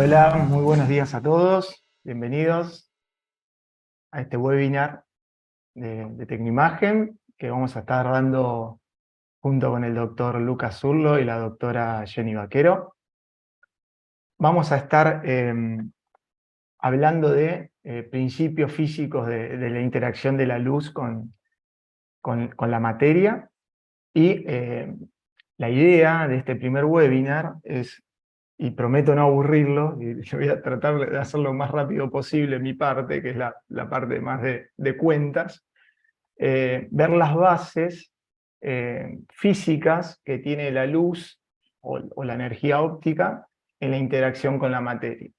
Hola, muy buenos días a todos. Bienvenidos a este webinar de Tecnoimagen que vamos a estar dando junto con el doctor Lucas Zurlo y la doctora Jenny Vaquero. Vamos a estar hablando de principios físicos de la interacción de la luz con la materia, y la idea de este primer webinar es, y prometo no aburrirlo, y voy a tratar de hacerlo lo más rápido posible mi parte, que es la parte más de cuentas, ver las bases físicas que tiene la luz o la energía óptica en la interacción con la materia.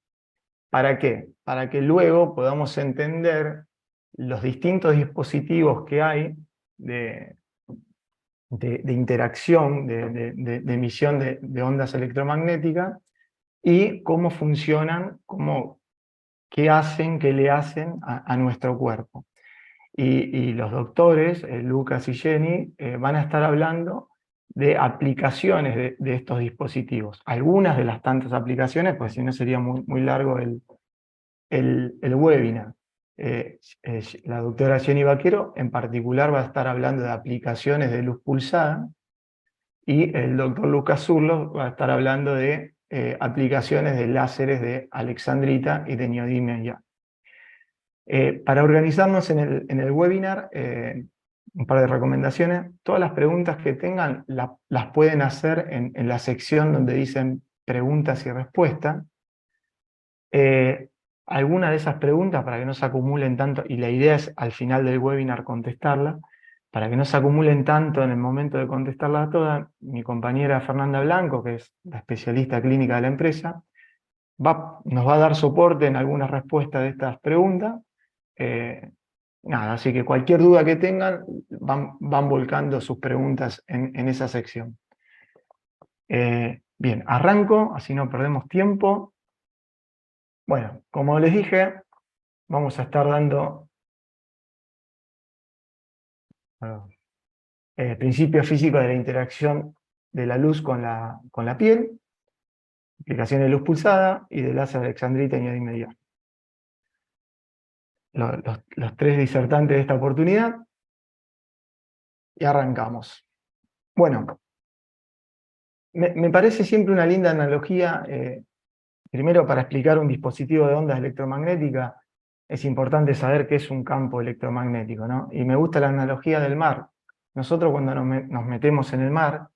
¿Para qué? Para que luego podamos entender los distintos dispositivos que hay de interacción, de emisión de ondas electromagnéticas, y cómo funcionan, qué le hacen a nuestro cuerpo. Y los doctores, Lucas y Jenny, van a estar hablando de aplicaciones de estos dispositivos. Algunas de las tantas aplicaciones, pues si no sería muy largo el webinar. La doctora Jenny Vaquero en particular va a estar hablando de aplicaciones de luz pulsada, y el doctor Lucas Zurlo va a estar hablando de aplicaciones de láseres de alexandrita y de neodymium. Para organizarnos en el webinar, un par de recomendaciones. Todas las preguntas que tengan las pueden hacer en la sección donde dicen preguntas y respuestas. Algunas de esas preguntas, para que no se acumulen tanto, y la idea es al final del webinar contestarlas, para que no se acumulen tanto en el momento de contestarlas todas, mi compañera Fernanda Blanco, que es la especialista clínica de la empresa, nos va a dar soporte en algunas respuestas de estas preguntas. Así que cualquier duda que tengan, van volcando sus preguntas en esa sección. Bien, arranco, así no perdemos tiempo. Bueno, como les dije, vamos a estar dando principios físicos de la interacción de la luz con la piel, aplicación de luz pulsada y de láser alexandrita y neodymium. Los tres disertantes de esta oportunidad, y arrancamos. Bueno, me parece siempre una linda analogía. Primero, para explicar un dispositivo de ondas electromagnéticas, es importante saber qué es un campo electromagnético, ¿no? Y me gusta la analogía del mar. Nosotros cuando nos metemos en el mar,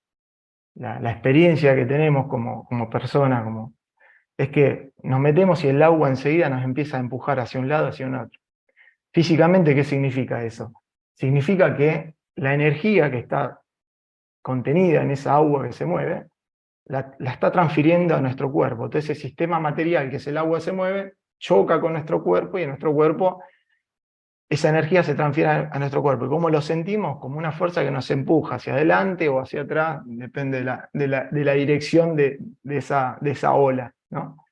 la experiencia que tenemos como persona, es que nos metemos y el agua enseguida nos empieza a empujar hacia un lado, hacia un otro. Físicamente, ¿qué significa eso? Significa que la energía que está contenida en esa agua que se mueve, la está transfiriendo a nuestro cuerpo. Entonces ese sistema material que es el agua se mueve, choca con nuestro cuerpo, y en nuestro cuerpo esa energía se transfiere a nuestro cuerpo. ¿Y cómo lo sentimos? Como una fuerza que nos empuja hacia adelante o hacia atrás, depende de la dirección de esa ola, ¿no?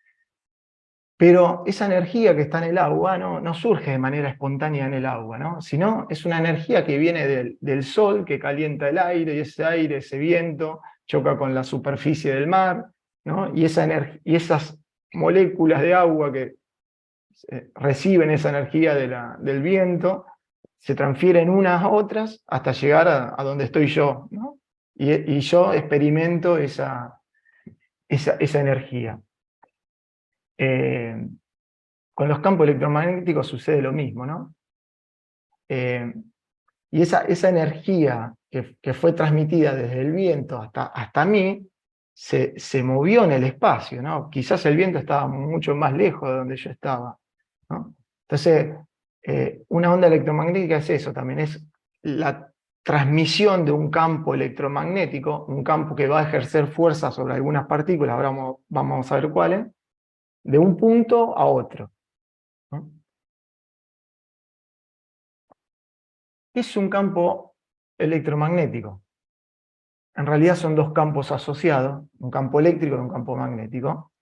Pero esa energía que está en el agua no surge de manera espontánea en el agua, ¿no? Sino es una energía que viene del sol, que calienta el aire, y ese aire, ese viento, choca con la superficie del mar, ¿no? Y esas moléculas de agua que reciben esa energía del viento, se transfieren unas a otras hasta llegar a donde estoy yo, ¿no? Y yo experimento esa energía. Con los campos electromagnéticos sucede lo mismo, ¿no? Y esa energía que fue transmitida desde el viento hasta mí, se movió en el espacio, ¿no? Quizás el viento estaba mucho más lejos de donde yo estaba, ¿no? Entonces, una onda electromagnética es eso también, es la transmisión de un campo electromagnético, un campo que va a ejercer fuerza sobre algunas partículas, ahora vamos a ver cuáles, de un punto a otro, ¿no? ¿Qué es un campo electromagnético? En realidad son dos campos asociados, un campo eléctrico y un campo magnético.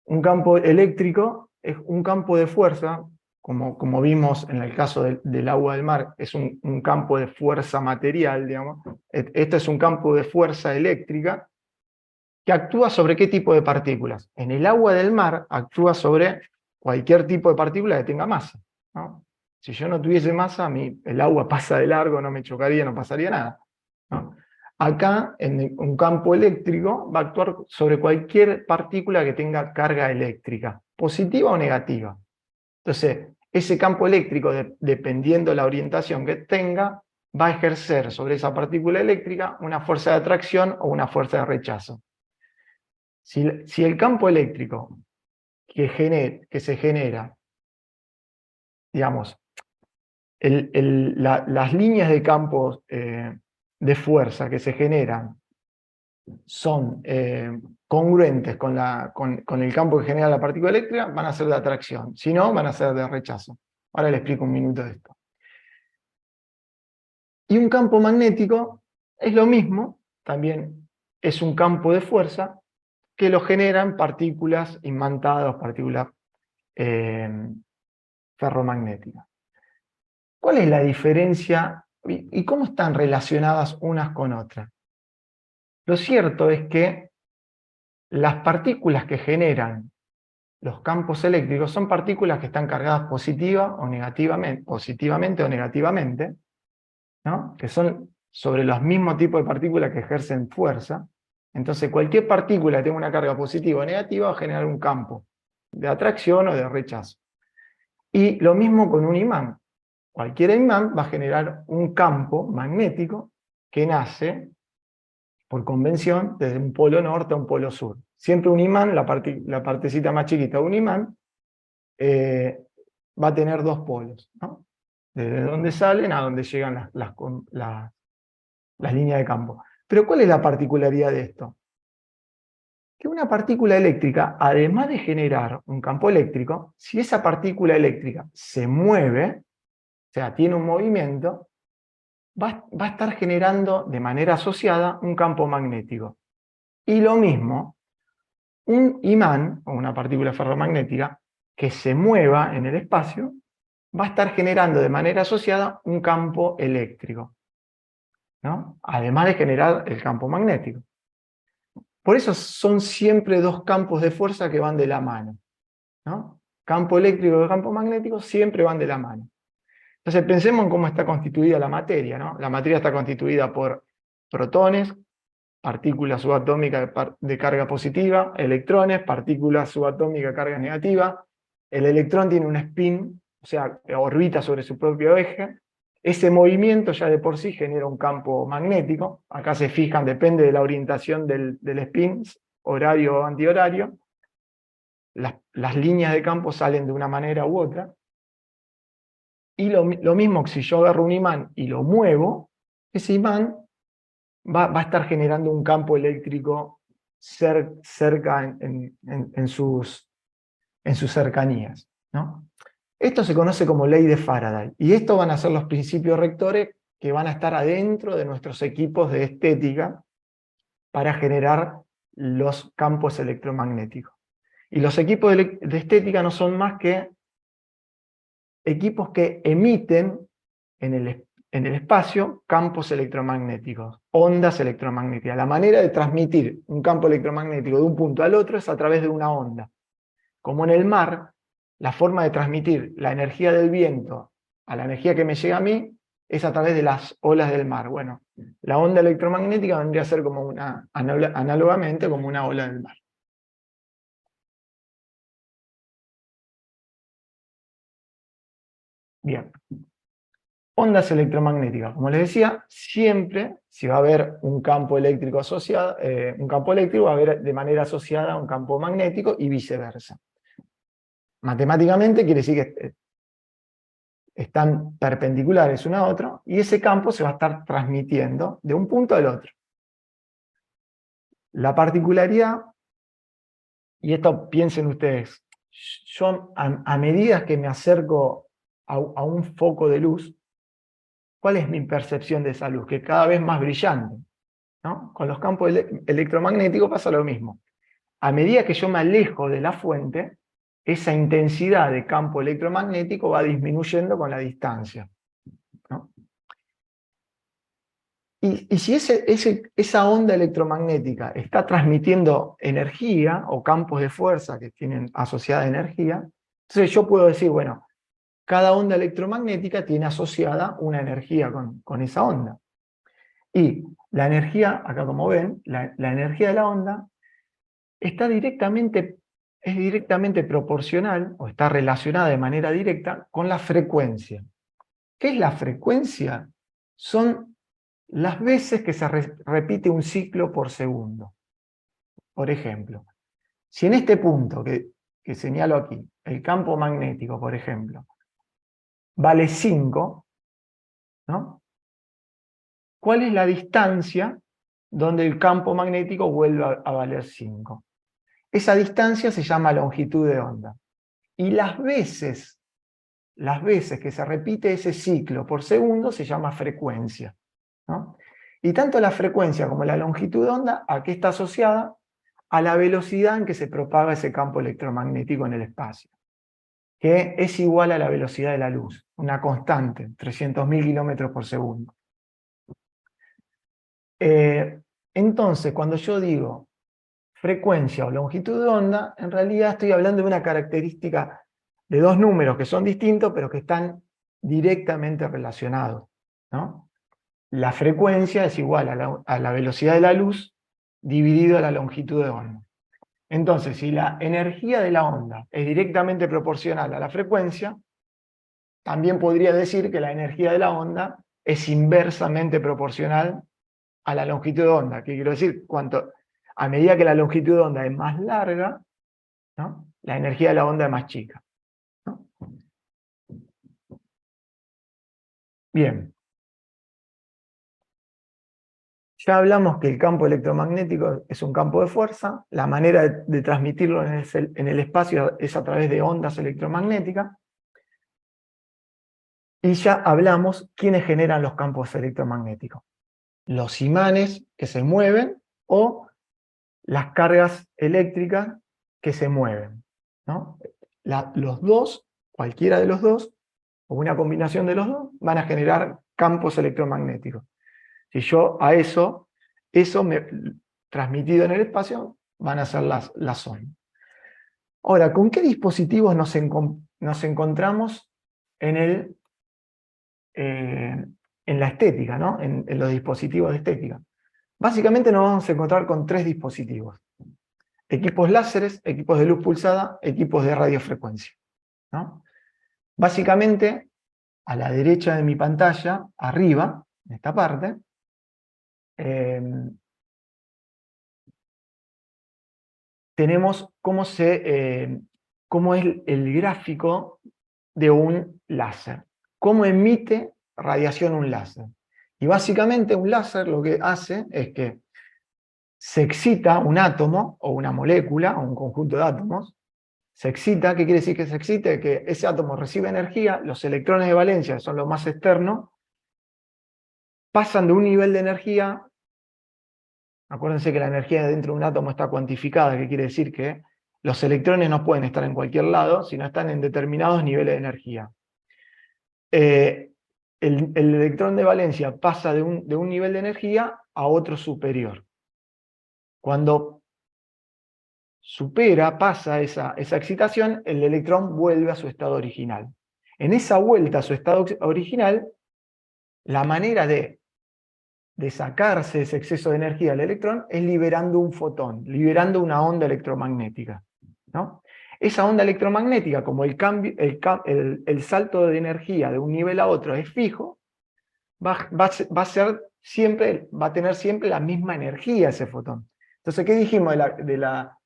Un campo eléctrico es un campo de fuerza, como vimos en el caso del agua del mar, es un campo de fuerza material, digamos. Esto es un campo de fuerza eléctrica que actúa sobre qué tipo de partículas. En el agua del mar actúa sobre cualquier tipo de partícula que tenga masa, ¿no? Si yo no tuviese masa, a mí el agua pasa de largo, no me chocaría, no pasaría nada, ¿no? Acá, en un campo eléctrico, va a actuar sobre cualquier partícula que tenga carga eléctrica, positiva o negativa. Entonces, ese campo eléctrico, dependiendo de la orientación que tenga, va a ejercer sobre esa partícula eléctrica una fuerza de atracción o una fuerza de rechazo. Si el campo eléctrico que se genera, digamos, las líneas de campos de fuerza que se generan son congruentes con el campo que genera la partícula eléctrica, van a ser de atracción. Si no, van a ser de rechazo. Ahora le explico un minuto de esto. Y un campo magnético es lo mismo, también es un campo de fuerza que lo generan partículas imantadas, partículas ferromagnéticas. ¿Cuál es la diferencia y cómo están relacionadas unas con otras? Lo cierto es que las partículas que generan los campos eléctricos son partículas que están cargadas positivamente o negativamente, ¿no? Que son sobre los mismos tipos de partículas que ejercen fuerza. Entonces cualquier partícula que tenga una carga positiva o negativa va a generar un campo de atracción o de rechazo. Y lo mismo con un imán. Cualquier imán va a generar un campo magnético que nace, por convención, desde un polo norte a un polo sur. Siempre un imán, la partecita más chiquita de un imán, va a tener dos polos, ¿no? Desde donde salen a donde llegan las líneas de campo. Pero ¿cuál es la particularidad de esto? Que una partícula eléctrica, además de generar un campo eléctrico, si esa partícula eléctrica se mueve, o sea, tiene un movimiento, va a estar generando de manera asociada un campo magnético. Y lo mismo, un imán, o una partícula ferromagnética, que se mueva en el espacio, va a estar generando de manera asociada un campo eléctrico, ¿no? Además de generar el campo magnético. Por eso son siempre dos campos de fuerza que van de la mano, ¿no? Campo eléctrico y campo magnético siempre van de la mano. Entonces pensemos en cómo está constituida la materia, ¿no? La materia está constituida por protones, partículas subatómicas de carga positiva, electrones, partículas subatómicas de carga negativa. El electrón tiene un spin, o sea, orbita sobre su propio eje. Ese movimiento ya de por sí genera un campo magnético. Acá se fijan, depende de la orientación del spin, horario o antihorario. Las líneas de campo salen de una manera u otra. Y lo mismo que si yo agarro un imán y lo muevo, ese imán va a estar generando un campo eléctrico cerca en sus cercanías, ¿no? Esto se conoce como ley de Faraday, y estos van a ser los principios rectores que van a estar adentro de nuestros equipos de estética para generar los campos electromagnéticos. Y los equipos de estética no son más que equipos que emiten en el espacio campos electromagnéticos, ondas electromagnéticas. La manera de transmitir un campo electromagnético de un punto al otro es a través de una onda. Como en el mar, la forma de transmitir la energía del viento a la energía que me llega a mí es a través de las olas del mar. Bueno, la onda electromagnética vendría a ser como análogamente como una ola del mar. Bien. Ondas electromagnéticas. Como les decía, siempre, si va a haber un campo eléctrico asociado, un campo eléctrico va a haber de manera asociada un campo magnético y viceversa. Matemáticamente quiere decir que están perpendiculares uno a otro, y ese campo se va a estar transmitiendo de un punto al otro. La particularidad, y esto piensen ustedes, yo a medida que me acerco a un foco de luz, ¿cuál es mi percepción de esa luz? Que cada vez más brillante, ¿no? Con los campos electromagnéticos pasa lo mismo. A medida que yo me alejo de la fuente, esa intensidad de campo electromagnético va disminuyendo con la distancia, ¿no? Y si esa onda electromagnética está transmitiendo energía o campos de fuerza que tienen asociada energía, entonces yo puedo decir, bueno, cada onda electromagnética tiene asociada una energía con esa onda. Y la energía, acá como ven, la energía de la onda es directamente proporcional o está relacionada de manera directa con la frecuencia. ¿Qué es la frecuencia? Son las veces que se repite un ciclo por segundo. Por ejemplo, si en este punto que señalo aquí, el campo magnético, por ejemplo, vale 5, ¿no? ¿Cuál es la distancia donde el campo magnético vuelve a valer 5? Esa distancia se llama longitud de onda. Y las veces que se repite ese ciclo por segundo se llama frecuencia, ¿no? Y tanto la frecuencia como la longitud de onda, ¿a qué está asociada? A la velocidad en que se propaga ese campo electromagnético en el espacio, que es igual a la velocidad de la luz, una constante, 300.000 kilómetros por segundo. Entonces, cuando yo digo frecuencia o longitud de onda, en realidad estoy hablando de una característica de dos números que son distintos, pero que están directamente relacionados, ¿no? La frecuencia es igual a la velocidad de la luz dividido a la longitud de onda. Entonces, si la energía de la onda es directamente proporcional a la frecuencia, también podría decir que la energía de la onda es inversamente proporcional a la longitud de onda. ¿Qué quiero decir? A medida que la longitud de onda es más larga, ¿no?, la energía de la onda es más chica, ¿no? Bien. Ya hablamos que el campo electromagnético es un campo de fuerza. La manera de transmitirlo en el espacio es a través de ondas electromagnéticas. Y ya hablamos quiénes generan los campos electromagnéticos. Los imanes que se mueven o las cargas eléctricas que se mueven, ¿no? Los dos, cualquiera de los dos, o una combinación de los dos, van a generar campos electromagnéticos. Si yo a eso transmitido en el espacio, van a ser las ondas. Ahora, ¿con qué dispositivos nos encontramos en la estética, ¿no? En los dispositivos de estética? Básicamente nos vamos a encontrar con tres dispositivos: equipos láseres, equipos de luz pulsada, equipos de radiofrecuencia, ¿no? Básicamente, a la derecha de mi pantalla, arriba, en esta parte, tenemos cómo es el gráfico de un láser, cómo emite radiación un láser. Y básicamente un láser lo que hace es que se excita un átomo o una molécula o un conjunto de átomos. Se excita, ¿qué quiere decir que se excite? Que ese átomo recibe energía, los electrones de valencia, que son los más externos, pasan de un nivel de energía. Acuérdense que la energía dentro de un átomo está cuantificada, que quiere decir que los electrones no pueden estar en cualquier lado, sino están en determinados niveles de energía. El electrón de valencia pasa de un nivel de energía a otro superior. Cuando pasa esa excitación, el electrón vuelve a su estado original. En esa vuelta a su estado original, la manera de sacarse ese exceso de energía del electrón es liberando un fotón, liberando una onda electromagnética, ¿no? Esa onda electromagnética, como el salto de energía de un nivel a otro es fijo, va a tener siempre la misma energía ese fotón. Entonces, ¿qué dijimos de la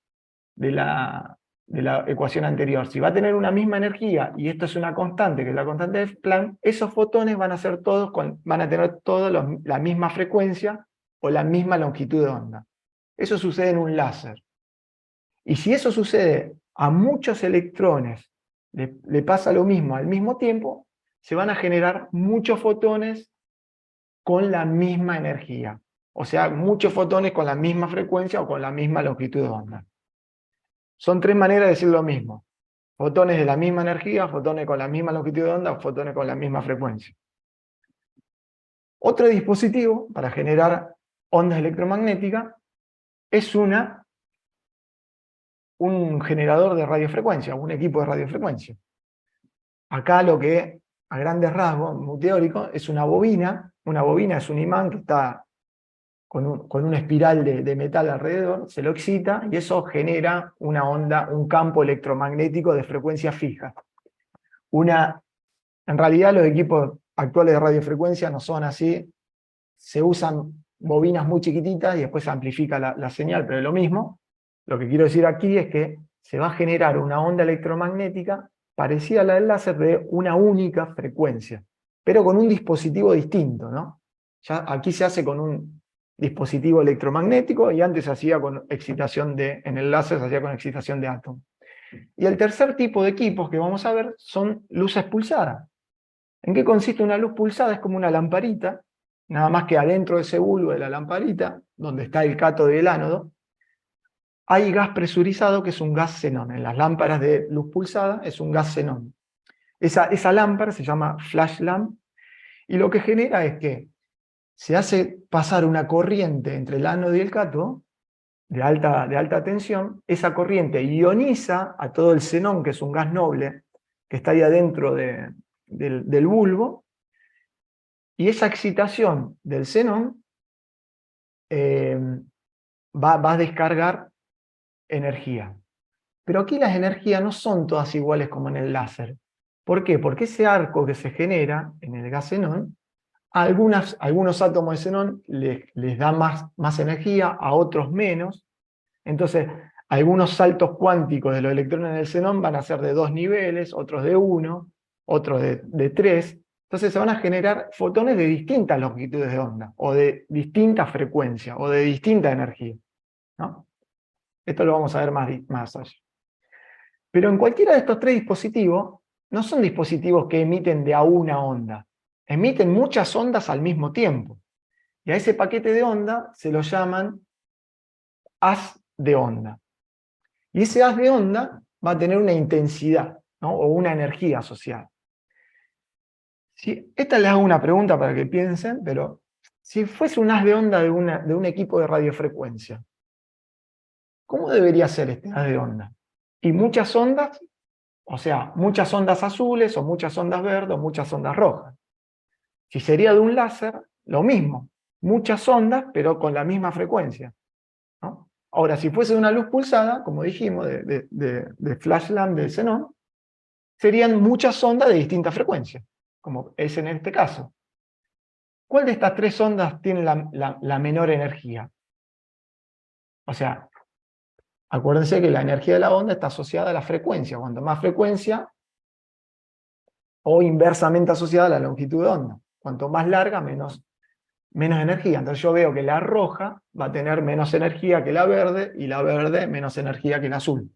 ecuación anterior? Si va a tener una misma energía, y esto es una constante, que es la constante de Planck, esos fotones van a tener todos la misma frecuencia o la misma longitud de onda. Eso sucede en un láser. Y si eso sucede a muchos electrones, le pasa lo mismo al mismo tiempo, se van a generar muchos fotones con la misma energía. O sea, muchos fotones con la misma frecuencia o con la misma longitud de onda. Son tres maneras de decir lo mismo: fotones de la misma energía, fotones con la misma longitud de onda, o fotones con la misma frecuencia. Otro dispositivo para generar ondas electromagnéticas es un generador de radiofrecuencia, un equipo de radiofrecuencia. Acá lo que, a grandes rasgos, muy teórico, es una bobina. Una bobina es un imán que está con una espiral de metal alrededor, se lo excita y eso genera una onda, un campo electromagnético de frecuencia fija. En realidad los equipos actuales de radiofrecuencia no son así, se usan bobinas muy chiquititas y después se amplifica la señal, pero es lo mismo. Lo que quiero decir aquí es que se va a generar una onda electromagnética parecida a la del láser de una única frecuencia, pero con un dispositivo distinto, ¿no? Ya aquí se hace con un dispositivo electromagnético y antes se hacía con excitación en el láser se hacía con excitación de átomos. Y el tercer tipo de equipos que vamos a ver son luces pulsadas. ¿En qué consiste una luz pulsada? Es como una lamparita, nada más que adentro de ese bulbo de la lamparita, donde está el cátodo y el ánodo, hay gas presurizado que es un gas xenón. En las lámparas de luz pulsada es un gas xenón. Esa lámpara se llama flash lamp y lo que genera es que se hace pasar una corriente entre el ánodo y el cátodo de alta tensión. Esa corriente ioniza a todo el xenón, que es un gas noble, que está ahí adentro del bulbo, y esa excitación del xenón va a descargar energía. Pero aquí las energías no son todas iguales como en el láser. ¿Por qué? Porque ese arco que se genera en el gas xenón, a algunos átomos de xenón les da más energía, a otros menos. Entonces, algunos saltos cuánticos de los electrones del xenón van a ser de 2 niveles, otros de 1, otros de 3. Entonces se van a generar fotones de distintas longitudes de onda, o de distinta frecuencia, o de distinta energía, ¿no? Esto lo vamos a ver más allá. Pero en cualquiera de estos tres dispositivos, no son dispositivos que emiten de a una onda, emiten muchas ondas al mismo tiempo. Y a ese paquete de onda se lo llaman haz de onda. Y ese haz de onda va a tener una intensidad, ¿no? O una energía asociada. Esta les hago una pregunta para que piensen, pero si fuese un haz de onda de un equipo de radiofrecuencia, ¿cómo debería ser este haz de onda? Y muchas ondas, o sea, muchas ondas azules, o muchas ondas verdes, o muchas ondas rojas. Si sería de un láser, lo mismo. Muchas ondas, pero con la misma frecuencia, ¿no? Ahora, si fuese de una luz pulsada, como dijimos, de flash lamp del xenón, serían muchas ondas de distinta frecuencia, como es en este caso. ¿Cuál de estas tres ondas tiene la menor energía? O sea, acuérdense que la energía de la onda está asociada a la frecuencia. Cuanto más frecuencia, o inversamente asociada a la longitud de onda. Cuanto más larga, menos energía. Entonces yo veo que la roja va a tener menos energía que la verde, y la verde menos energía que la azul,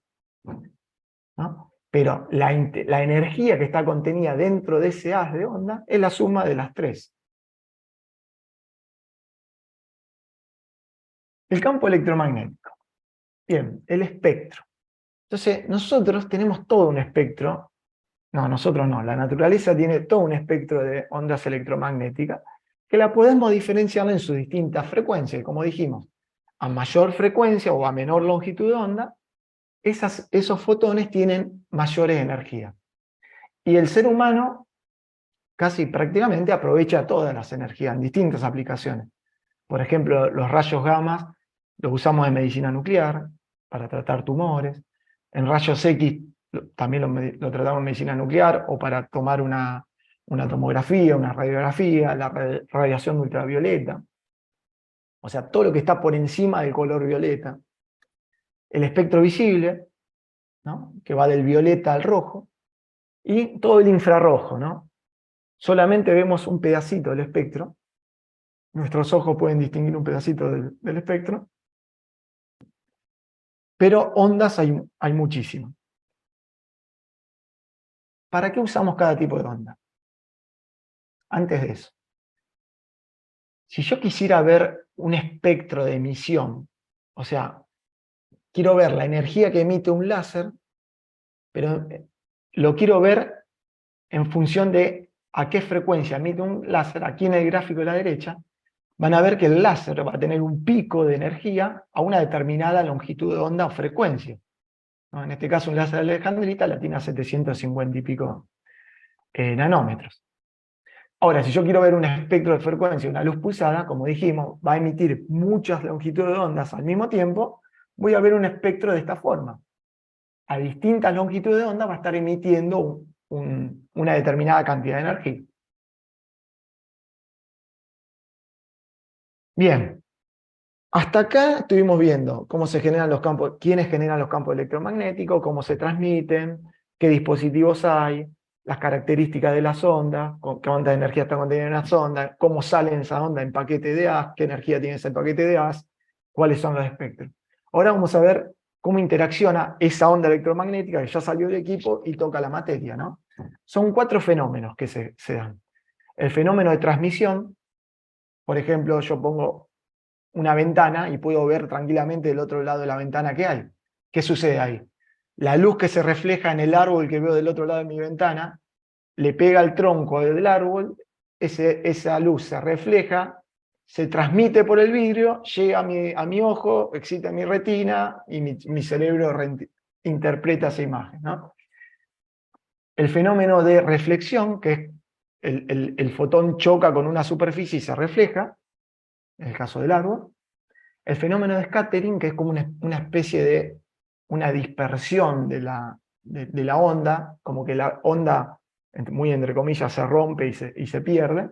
¿no? Pero la energía que está contenida dentro de ese haz de onda es la suma de las tres. El campo electromagnético. Bien, el espectro. Entonces, nosotros tenemos todo un espectro. No, nosotros no. La naturaleza tiene todo un espectro de ondas electromagnéticas que la podemos diferenciar en sus distintas frecuencias. Como dijimos, a mayor frecuencia o a menor longitud de onda, esos fotones tienen mayores energías. Y el ser humano casi prácticamente aprovecha todas las energías en distintas aplicaciones. Por ejemplo, los rayos gamma los usamos en medicina nuclear para tratar tumores. En rayos X también lo tratamos en medicina nuclear, o para tomar una tomografía, una radiografía, la radiación ultravioleta. O sea, todo lo que está por encima del color violeta. El espectro visible, ¿no? Que va del violeta al rojo. Y todo el infrarrojo, ¿no? Solamente vemos un pedacito del espectro. Nuestros ojos pueden distinguir un pedacito del espectro. Pero ondas hay muchísimas. ¿Para qué usamos cada tipo de onda? Antes de eso, si yo quisiera ver un espectro de emisión, o sea, quiero ver la energía que emite un láser, pero lo quiero ver en función de a qué frecuencia emite un láser, aquí en el gráfico de la derecha, van a ver que el láser va a tener un pico de energía a una determinada longitud de onda o frecuencia, ¿no? En este caso un láser de alejandrita la tiene a 750 y pico nanómetros. Ahora, si yo quiero ver un espectro de frecuencia, una luz pulsada, como dijimos, va a emitir muchas longitudes de ondas al mismo tiempo, voy a ver un espectro de esta forma. A distintas longitudes de onda va a estar emitiendo una determinada cantidad de energía. Bien, hasta acá estuvimos viendo cómo se generan los campos, quiénes generan los campos electromagnéticos, cómo se transmiten, qué dispositivos hay, las características de las ondas, qué onda de energía está contenida en las ondas, cómo salen esa onda en paquete de haz, qué energía tiene ese paquete de haz, cuáles son los espectros. Ahora vamos a ver cómo interacciona esa onda electromagnética que ya salió del equipo y toca la materia, ¿no? Son 4 fenómenos que se dan. El fenómeno de transmisión, por ejemplo, yo pongo una ventana y puedo ver tranquilamente del otro lado de la ventana qué hay. ¿Qué sucede ahí? La luz que se refleja en el árbol que veo del otro lado de mi ventana, le pega al tronco del árbol, esa luz se refleja, se transmite por el vidrio, llega a mi ojo, excita mi retina y mi cerebro interpreta esa imagen, ¿no? El fenómeno de reflexión, que es el fotón choca con una superficie y se refleja, en el caso del árbol. El fenómeno de scattering, que es como una especie de una dispersión de la onda, como que la onda, muy entre comillas, se rompe y se pierde.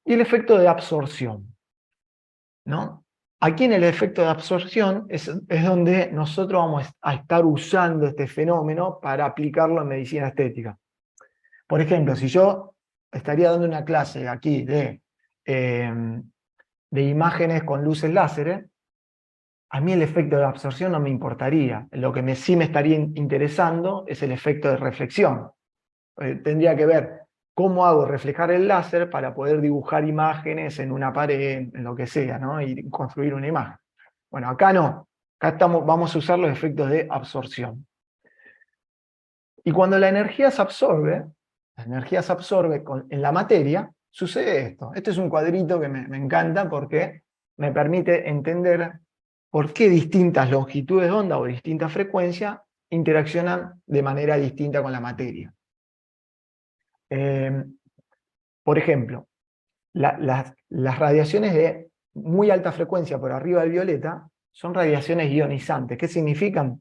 Y el efecto de absorción, ¿no? Aquí en el efecto de absorción es donde nosotros vamos a estar usando este fenómeno para aplicarlo en medicina estética. Por ejemplo, si yo estaría dando una clase aquí de imágenes con luces láser, a mí el efecto de absorción no me importaría. Lo que sí me estaría interesando es el efecto de reflexión. Tendría que ver cómo hago reflejar el láser para poder dibujar imágenes en una pared, en lo que sea, ¿no? Y construir una imagen. Bueno, acá no. Acá vamos a usar los efectos de absorción. Y cuando la energía se absorbe en la materia, sucede esto. Este es un cuadrito que me encanta porque me permite entender por qué distintas longitudes de onda o distintas frecuencias interaccionan de manera distinta con la materia. Por ejemplo, las radiaciones de muy alta frecuencia por arriba del violeta son radiaciones ionizantes. ¿Qué significan?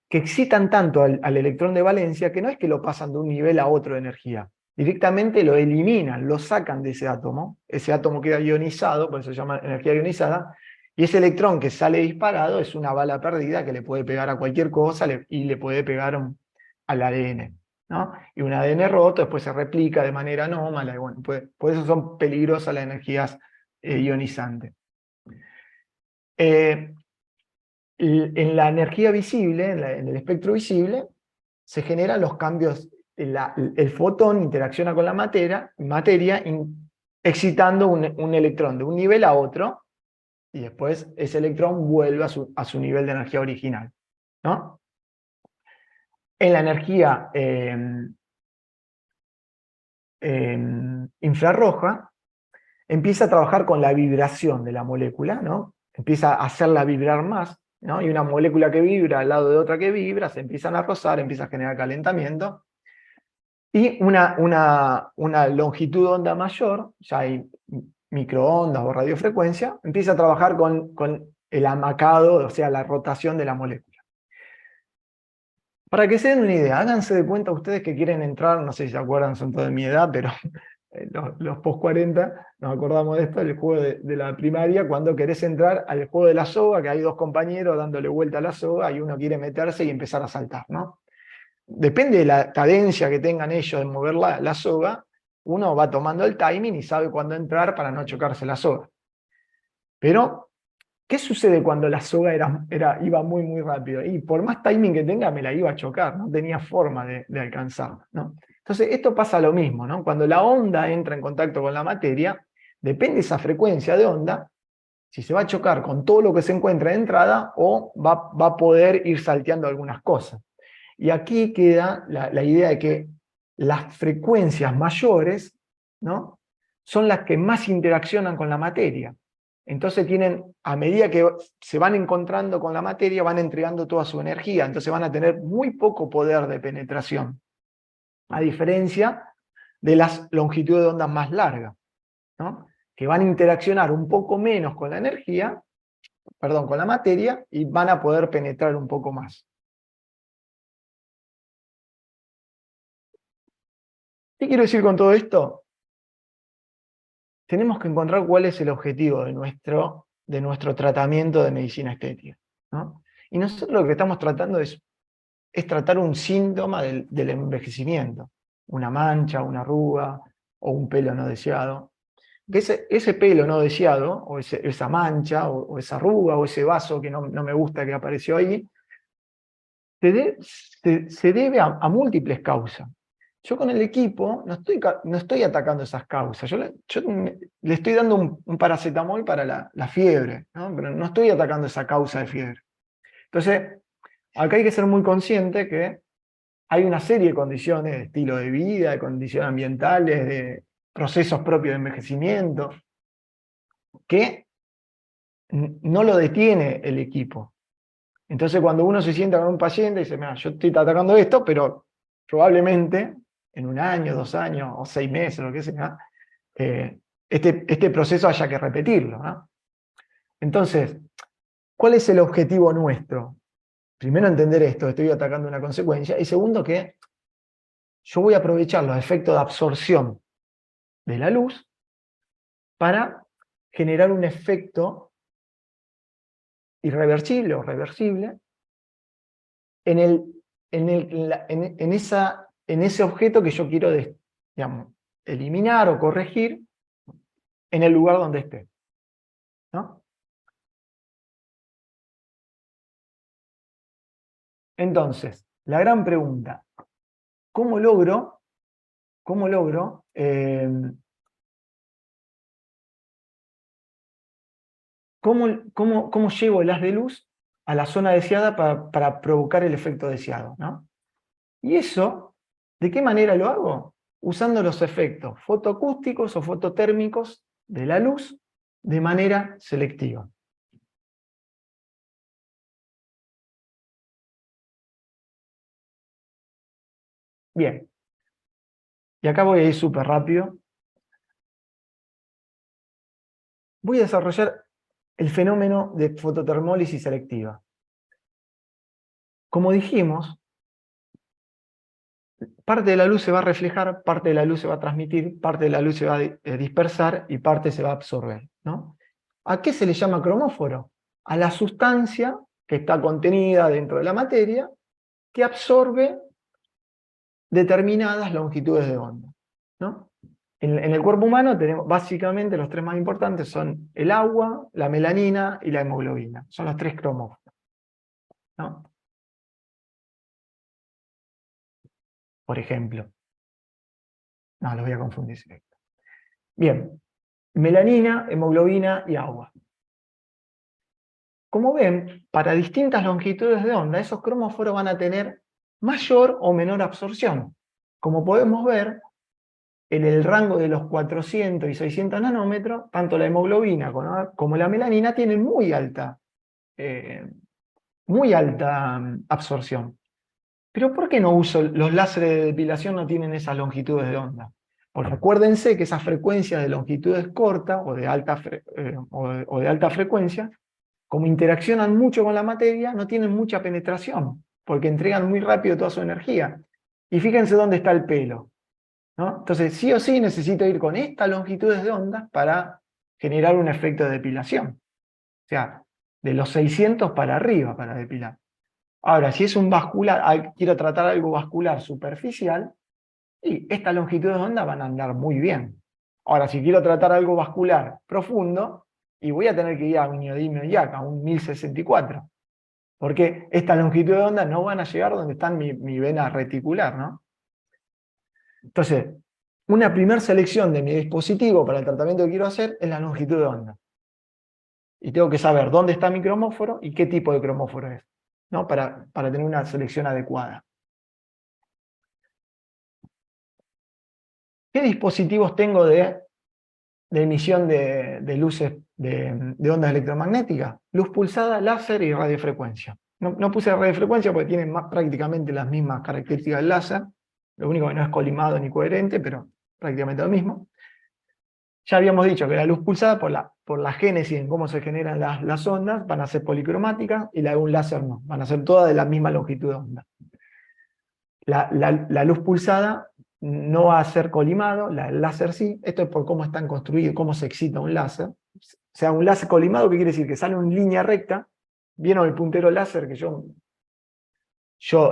Que excitan tanto al electrón de valencia que no es que lo pasan de un nivel a otro de energía, directamente lo eliminan, lo sacan de ese átomo queda ionizado, por eso se llama energía ionizada, y ese electrón que sale disparado es una bala perdida que le puede pegar a cualquier cosa y le puede pegar al ADN, ¿no? Y un ADN roto después se replica de manera anómala, y bueno, por eso son peligrosas las energías ionizantes. En la energía visible, en el espectro visible, se generan los cambios, el fotón interacciona con la materia excitando un electrón de un nivel a otro, y después ese electrón vuelve a su nivel de energía original, ¿no? En la energía infrarroja, empieza a trabajar con la vibración de la molécula, ¿no? Empieza a hacerla vibrar más, ¿no? Y una molécula que vibra al lado de otra que vibra, se empiezan a rozar, empieza a generar calentamiento, y una longitud de onda mayor, ya hay microondas o radiofrecuencia, empieza a trabajar con el amacado, o sea, la rotación de la molécula. Para que se den una idea, háganse de cuenta ustedes que quieren entrar, no sé si se acuerdan, son todos de mi edad, pero los post 40 nos acordamos de esto, el juego de la primaria, cuando querés entrar al juego de la soga, que hay dos compañeros dándole vuelta a la soga y uno quiere meterse y empezar a saltar, ¿no? Depende de la cadencia que tengan ellos de mover la soga, uno va tomando el timing y sabe cuándo entrar para no chocarse la soga. Pero, ¿qué sucede cuando la soga iba muy, muy rápido? Y por más timing que tenga, me la iba a chocar, no tenía forma de alcanzarla, ¿no? Entonces, esto pasa lo mismo, ¿no? Cuando la onda entra en contacto con la materia, depende de esa frecuencia de onda, si se va a chocar con todo lo que se encuentra de entrada o va a poder ir salteando algunas cosas. Y aquí queda la idea de que las frecuencias mayores, ¿no?, son las que más interaccionan con la materia. Entonces a medida que se van encontrando con la materia, van entregando toda su energía, entonces van a tener muy poco poder de penetración, a diferencia de las longitudes de ondas más largas, ¿no?, que van a interaccionar un poco menos con la energía, perdón, con la materia, y van a poder penetrar un poco más. ¿Qué quiero decir con todo esto? Tenemos que encontrar cuál es el objetivo de nuestro tratamiento de medicina estética, ¿no? Y nosotros lo que estamos tratando es tratar un síntoma del envejecimiento, una mancha, una arruga o un pelo no deseado. Que ese pelo no deseado, o esa mancha, o esa arruga, o ese vaso que no me gusta que apareció ahí, se debe a múltiples causas. Yo con el equipo no estoy atacando esas causas. Yo le estoy dando un paracetamol para la fiebre, ¿no? Pero no estoy atacando esa causa de fiebre. Entonces, acá hay que ser muy consciente que hay una serie de condiciones de estilo de vida, de condiciones ambientales, de procesos propios de envejecimiento, que no lo detiene el equipo. Entonces, cuando uno se sienta con un paciente y dice, mira, yo estoy atacando esto, pero probablemente en 1 año, 2 años, o 6 meses, lo que sea, este proceso haya que repetirlo, ¿no? Entonces, ¿cuál es el objetivo nuestro? Primero, entender esto, estoy atacando una consecuencia, y segundo, que yo voy a aprovechar los efectos de absorción de la luz para generar un efecto irreversible o reversible en ese objeto que yo quiero, digamos, eliminar o corregir en el lugar donde esté, ¿no? Entonces, la gran pregunta, ¿cómo logro cómo llevo el haz de luz a la zona deseada para provocar el efecto deseado, ¿no? Y eso, ¿de qué manera lo hago? Usando los efectos fotoacústicos o fototérmicos de la luz de manera selectiva. Bien, y acá voy a ir súper rápido. Voy a desarrollar el fenómeno de fototermólisis selectiva. Como dijimos, parte de la luz se va a reflejar, parte de la luz se va a transmitir, parte de la luz se va a dispersar y parte se va a absorber, ¿no? ¿A qué se le llama cromóforo? A la sustancia que está contenida dentro de la materia que absorbe determinadas longitudes de onda, ¿no? En el cuerpo humano tenemos básicamente los 3 más importantes son el agua, la melanina y la hemoglobina. Son los 3 cromóforos, ¿no? Por ejemplo. No, los voy a confundir. Bien, melanina, hemoglobina y agua. Como ven, para distintas longitudes de onda, esos cromóforos van a tener mayor o menor absorción. Como podemos ver, en el rango de los 400 y 600 nanómetros, tanto la hemoglobina como la melanina tienen muy alta absorción. Pero ¿por qué no uso los láseres de depilación no tienen esas longitudes de onda? Porque acuérdense que esas frecuencias de longitudes cortas o de alta frecuencia, como interaccionan mucho con la materia, no tienen mucha penetración, porque entregan muy rápido toda su energía. Y fíjense dónde está el pelo, ¿no? Entonces, sí o sí necesito ir con estas longitudes de onda para generar un efecto de depilación. O sea, de los 600 para arriba para depilar. Ahora, si es un vascular, quiero tratar algo vascular superficial, y estas longitudes de onda van a andar muy bien. Ahora, si quiero tratar algo vascular profundo, y voy a tener que ir a un neodimio IAC, a un 1064. Porque estas longitudes de onda no van a llegar donde está mi vena reticular, ¿no? Entonces, una primera selección de mi dispositivo para el tratamiento que quiero hacer es la longitud de onda. Y tengo que saber dónde está mi cromóforo y qué tipo de cromóforo es, ¿no? Para tener una selección adecuada. ¿Qué dispositivos tengo de emisión de luces de ondas electromagnéticas? Luz pulsada, láser y radiofrecuencia. No puse radiofrecuencia porque tienen prácticamente las mismas características del láser, lo único que no es colimado ni coherente, pero prácticamente lo mismo. Ya habíamos dicho que la luz pulsada, por la génesis en cómo se generan las ondas, van a ser policromáticas, y la de un láser no, van a ser todas de la misma longitud de onda. La luz pulsada no va a ser colimado, el láser sí. Esto es por cómo están construidos, cómo se excita un láser. O sea, un láser colimado, ¿qué quiere decir? Que sale en línea recta. ¿Vieron el puntero láser? Que yo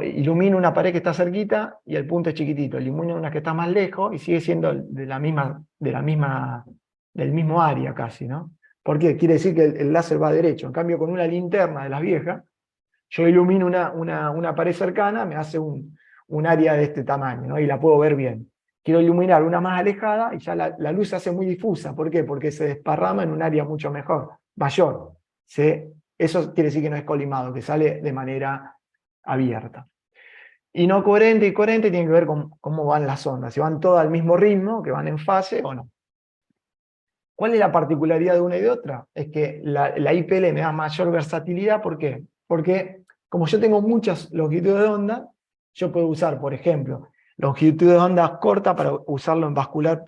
ilumino una pared que está cerquita y el punto es chiquitito, ilumino una que está más lejos y sigue siendo del mismo área casi, ¿no? ¿Por qué? Quiere decir que el láser va derecho. En cambio, con una linterna de las viejas, yo ilumino una pared cercana, me hace un área de este tamaño, ¿no? Y la puedo ver bien. Quiero iluminar una más alejada y ya la luz se hace muy difusa. ¿Por qué? Porque se desparrama en un área mucho mayor. Eso quiere decir que no es colimado, que sale de manera abierta. Y no coherente y coherente tiene que ver con cómo van las ondas, si van todas al mismo ritmo, que van en fase o no. ¿Cuál es la particularidad de una y de otra? Es que la IPL me da mayor versatilidad. ¿Por qué? Porque como yo tengo muchas longitudes de onda, yo puedo usar, por ejemplo, longitud de onda corta para usarlo en vascular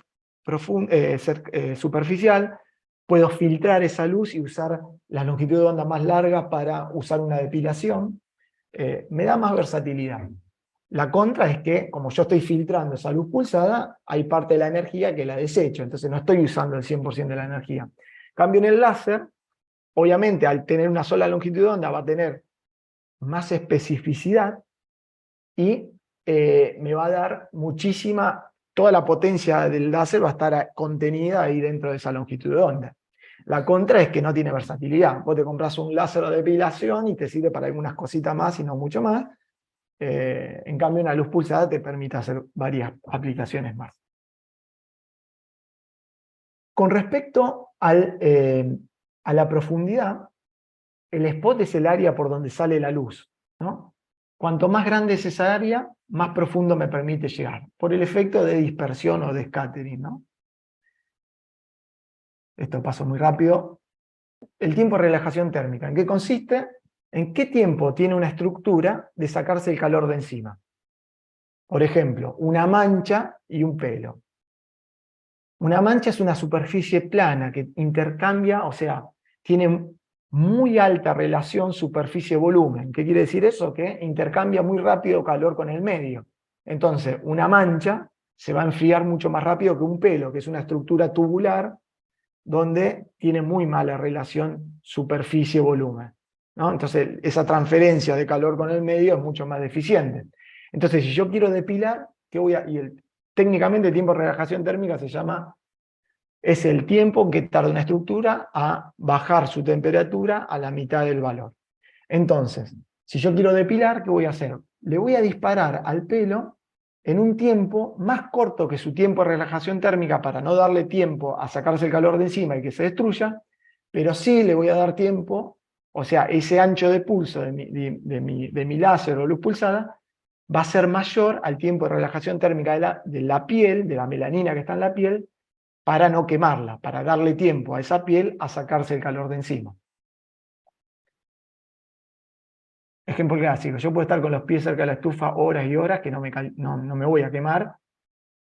superficial, puedo filtrar esa luz y usar la longitud de onda más larga para usar una depilación. Me da más versatilidad. La contra es que, como yo estoy filtrando esa luz pulsada, hay parte de la energía que la desecho, entonces no estoy usando el 100% de la energía. En cambio, en el láser, obviamente, al tener una sola longitud de onda, va a tener más especificidad y me va a dar toda la potencia del láser va a estar contenida ahí dentro de esa longitud de onda. La contra es que no tiene versatilidad. Vos te compras un láser de depilación y te sirve para algunas cositas más y no mucho más. En cambio, una luz pulsada te permite hacer varias aplicaciones más. Con respecto a la profundidad, el spot es el área por donde sale la luz, ¿no? Cuanto más grande es esa área, más profundo me permite llegar, por el efecto de dispersión o de scattering, ¿no? Esto paso muy rápido. El tiempo de relajación térmica, ¿en qué consiste? ¿En qué tiempo tiene una estructura de sacarse el calor de encima? Por ejemplo, una mancha y un pelo. Una mancha es una superficie plana que intercambia, o sea, tiene muy alta relación superficie-volumen. ¿Qué quiere decir eso? Que intercambia muy rápido calor con el medio. Entonces, una mancha se va a enfriar mucho más rápido que un pelo, que es una estructura tubular donde tiene muy mala relación superficie-volumen, ¿no? Entonces, esa transferencia de calor con el medio es mucho más deficiente. Entonces, si yo quiero depilar, técnicamente el tiempo de relajación térmica es el tiempo que tarda una estructura a bajar su temperatura a la mitad del valor. Entonces, si yo quiero depilar, ¿qué voy a hacer? Le voy a disparar al pelo en un tiempo más corto que su tiempo de relajación térmica para no darle tiempo a sacarse el calor de encima y que se destruya, pero sí le voy a dar tiempo, o sea, ese ancho de pulso de mi láser o luz pulsada va a ser mayor al tiempo de relajación térmica de la piel, de la melanina que está en la piel, para no quemarla, para darle tiempo a esa piel a sacarse el calor de encima. Ejemplo clásico, yo puedo estar con los pies cerca de la estufa horas y horas que no me voy a quemar.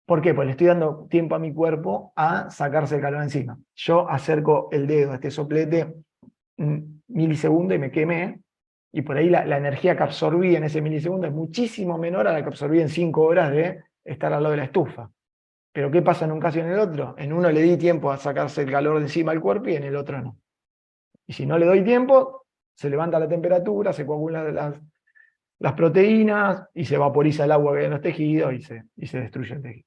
¿Por qué? Pues le estoy dando tiempo a mi cuerpo a sacarse el calor encima. Yo acerco el dedo a este soplete un milisegundo y me quemé, y por ahí la energía que absorbí en ese milisegundo es muchísimo menor a la que absorbí en 5 horas de estar al lado de la estufa. Pero ¿qué pasa en un caso y en el otro? En uno le di tiempo a sacarse el calor de encima del cuerpo y en el otro no. Y si no le doy tiempo, se levanta la temperatura, se coagulan las proteínas y se vaporiza el agua que hay en los tejidos y se destruye el tejido.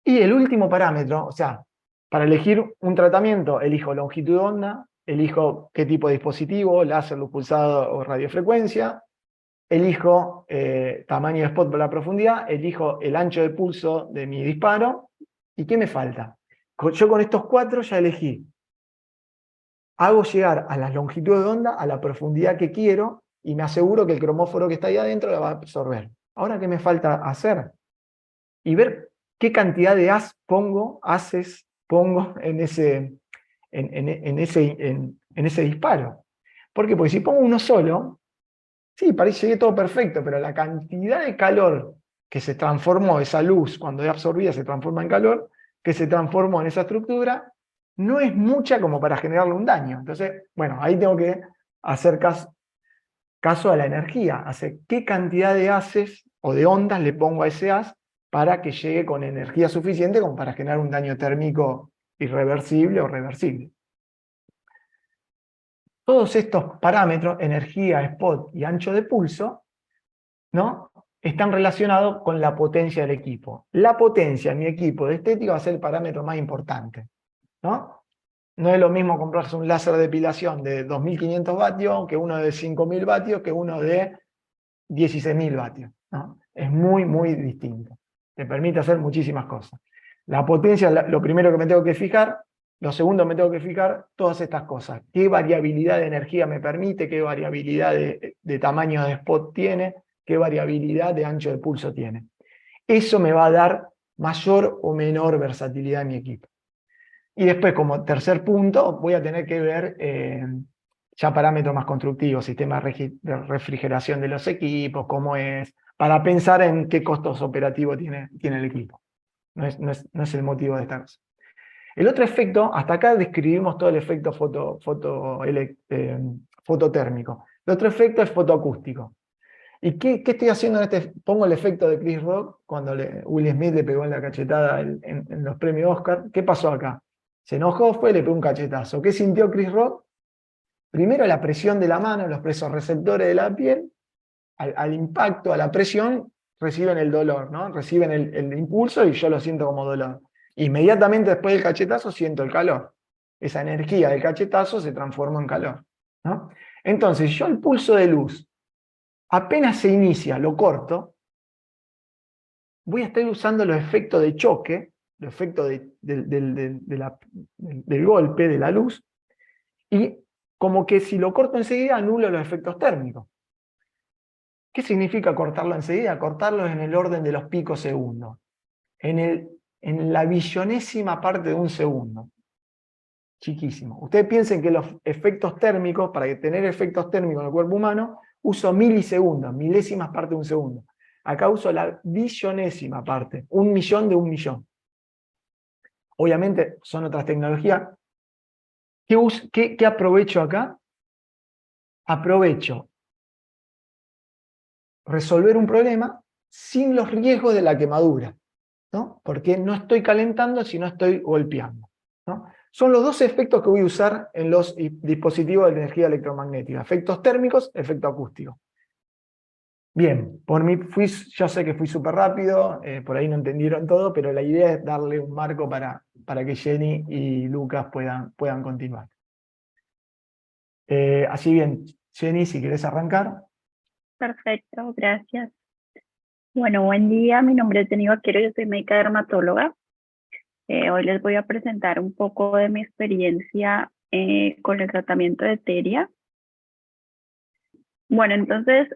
Y el último parámetro, o sea, para elegir un tratamiento, elijo longitud de onda, elijo qué tipo de dispositivo, láser, luz pulsada o radiofrecuencia, elijo tamaño de spot por la profundidad, elijo el ancho de pulso de mi disparo, ¿y qué me falta? Yo con estos 4 ya elegí. Hago llegar a las longitudes de onda a la profundidad que quiero y me aseguro que el cromóforo que está ahí adentro la va a absorber. Ahora, ¿qué me falta hacer? Y ver qué cantidad de haces pongo en ese disparo. ¿Por qué? Porque si pongo uno solo, sí, parece que todo perfecto, pero la cantidad de calor que se transformó, esa luz, cuando es absorbida se transforma en calor, que se transformó en esa estructura, no es mucha como para generarle un daño. Entonces, bueno, ahí tengo que hacer caso a la energía, hacer qué cantidad de haces o de ondas le pongo a ese haz para que llegue con energía suficiente como para generar un daño térmico irreversible o reversible. Todos estos parámetros, energía, spot y ancho de pulso, ¿no?, están relacionados con la potencia del equipo. La potencia en mi equipo de estética va a ser el parámetro más importante, ¿no? No es lo mismo comprarse un láser de depilación de 2500 vatios que uno de 5000 vatios que uno de 16.000 vatios, ¿no? Es muy, muy distinto. Te permite hacer muchísimas cosas. La potencia, lo primero que me tengo que fijar. Lo segundo, me tengo que fijar todas estas cosas. ¿Qué variabilidad de energía me permite? ¿Qué variabilidad de tamaño de spot tiene? ¿Qué variabilidad de ancho de pulso tiene? Eso me va a dar mayor o menor versatilidad en mi equipo. Y después, como tercer punto, voy a tener que ver ya parámetros más constructivos, sistema de refrigeración de los equipos, cómo es, para pensar en qué costos operativos tiene el equipo. No es el motivo de esta cosa. El otro efecto, hasta acá describimos todo el efecto fototérmico. El otro efecto es fotoacústico. ¿Y qué estoy haciendo en este? Pongo el efecto de Chris Rock cuando Will Smith le pegó en la cachetada en los premios Oscar. ¿Qué pasó acá? Se enojó, fue y le pegó un cachetazo. ¿Qué sintió Chris Rock? Primero la presión de la mano, los presorreceptores de la piel, al impacto, a la presión, reciben el dolor, ¿no? Reciben el impulso y yo lo siento como dolor. Inmediatamente después del cachetazo siento el calor. Esa energía del cachetazo se transforma en calor, ¿no? Entonces, yo el pulso de luz, apenas se inicia, lo corto, voy a estar usando los efectos de choque, los efectos del golpe, de la luz, y como que si lo corto enseguida, anulo los efectos térmicos. ¿Qué significa cortarlo enseguida? Cortarlo en el orden de los picos segundos, en la billonésima parte de un segundo. Chiquísimo. Ustedes piensen que los efectos térmicos, para tener efectos térmicos en el cuerpo humano, uso milisegundos, milésimas partes de un segundo. Acá uso la billonésima parte, 1.000.000 de 1.000.000. Obviamente son otras tecnologías. ¿Qué aprovecho acá? Aprovecho resolver un problema sin los riesgos de la quemadura, ¿no? Porque no estoy calentando, sino estoy golpeando, ¿no? Son los dos efectos que voy a usar en los dispositivos de energía electromagnética: efectos térmicos, efecto acústico. Bien, por mí yo sé que fui súper rápido, por ahí no entendieron todo, pero la idea es darle un marco para que Jenny y Lucas puedan continuar. Así bien, Jenny, si querés arrancar. Perfecto, gracias. Bueno, buen día, mi nombre es Jenny Vaquero, yo soy médica dermatóloga. Hoy les voy a presentar un poco de mi experiencia con el tratamiento de Teria. Bueno, entonces,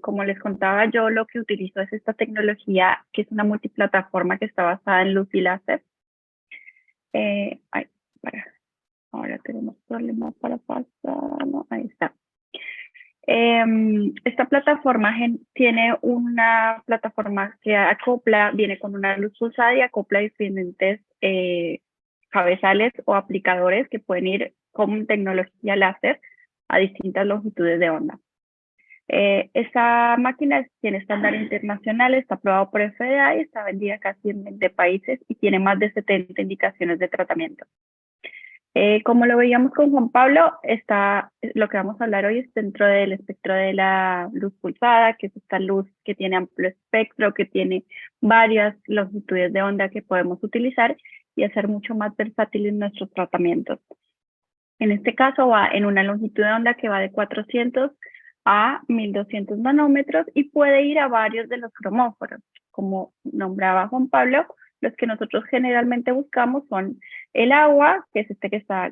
como les contaba, yo lo que utilizo es esta tecnología que es una multiplataforma que está basada en luz y láser. Ahora tenemos problemas para pasar, no, ahí está. Esta plataforma tiene una plataforma que acopla, viene con una luz pulsada y acopla diferentes cabezales o aplicadores que pueden ir con tecnología láser a distintas longitudes de onda. Esta máquina tiene estándar internacional, está aprobado por FDA y está vendida casi en 20 países y tiene más de 70 indicaciones de tratamiento. Como lo veíamos con Juan Pablo, lo que vamos a hablar hoy es dentro del espectro de la luz pulsada, que es esta luz que tiene amplio espectro, que tiene varias longitudes de onda que podemos utilizar y hacer mucho más versátil en nuestros tratamientos. En este caso va en una longitud de onda que va de 400 a 1200 nanómetros y puede ir a varios de los cromóforos. Como nombraba Juan Pablo, los que nosotros generalmente buscamos son el agua, que es este que está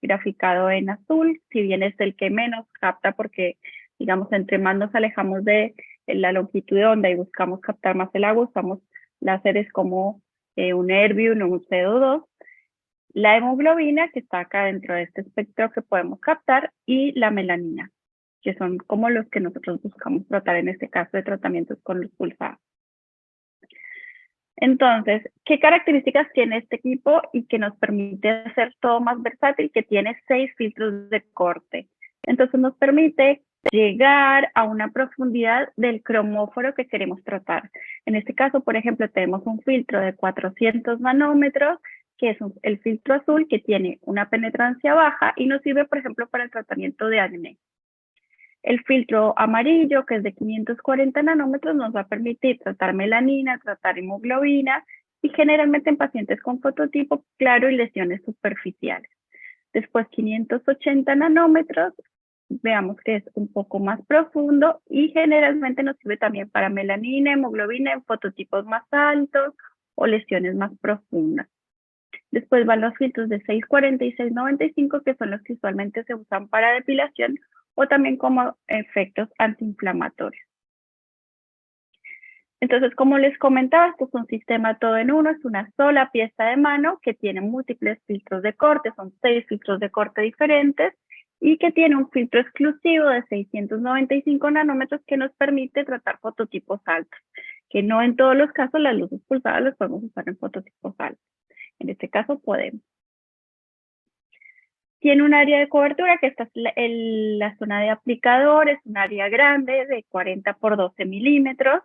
graficado en azul, si bien es el que menos capta porque, digamos, entre más nos alejamos de la longitud de onda y buscamos captar más el agua, usamos láseres como un Erbium o un CO2, la hemoglobina, que está acá dentro de este espectro que podemos captar, y la melanina, que son como los que nosotros buscamos tratar en este caso de tratamientos con luz pulsada. Entonces, ¿qué características tiene este equipo y que nos permite hacer todo más versátil? Que tiene 6 filtros de corte. Entonces nos permite llegar a una profundidad del cromóforo que queremos tratar. En este caso, por ejemplo, tenemos un filtro de 400 nanómetros, que es el filtro azul, que tiene una penetrancia baja y nos sirve, por ejemplo, para el tratamiento de acné. El filtro amarillo, que es de 540 nanómetros, nos va a permitir tratar melanina, tratar hemoglobina y generalmente en pacientes con fototipo claro y lesiones superficiales. Después 580 nanómetros, veamos que es un poco más profundo y generalmente nos sirve también para melanina, hemoglobina en fototipos más altos o lesiones más profundas. Después van los filtros de 640 y 695, que son los que usualmente se usan para depilación o también como efectos antiinflamatorios. Entonces, como les comentaba, esto es un sistema todo en uno, es una sola pieza de mano que tiene múltiples filtros de corte, son 6 filtros de corte diferentes y que tiene un filtro exclusivo de 695 nanómetros que nos permite tratar fototipos altos, que no en todos los casos las luces pulsadas las podemos usar en fototipos altos. En este caso podemos. Tiene un área de cobertura que esta es la zona de aplicador, es un área grande de 40 por 12 milímetros.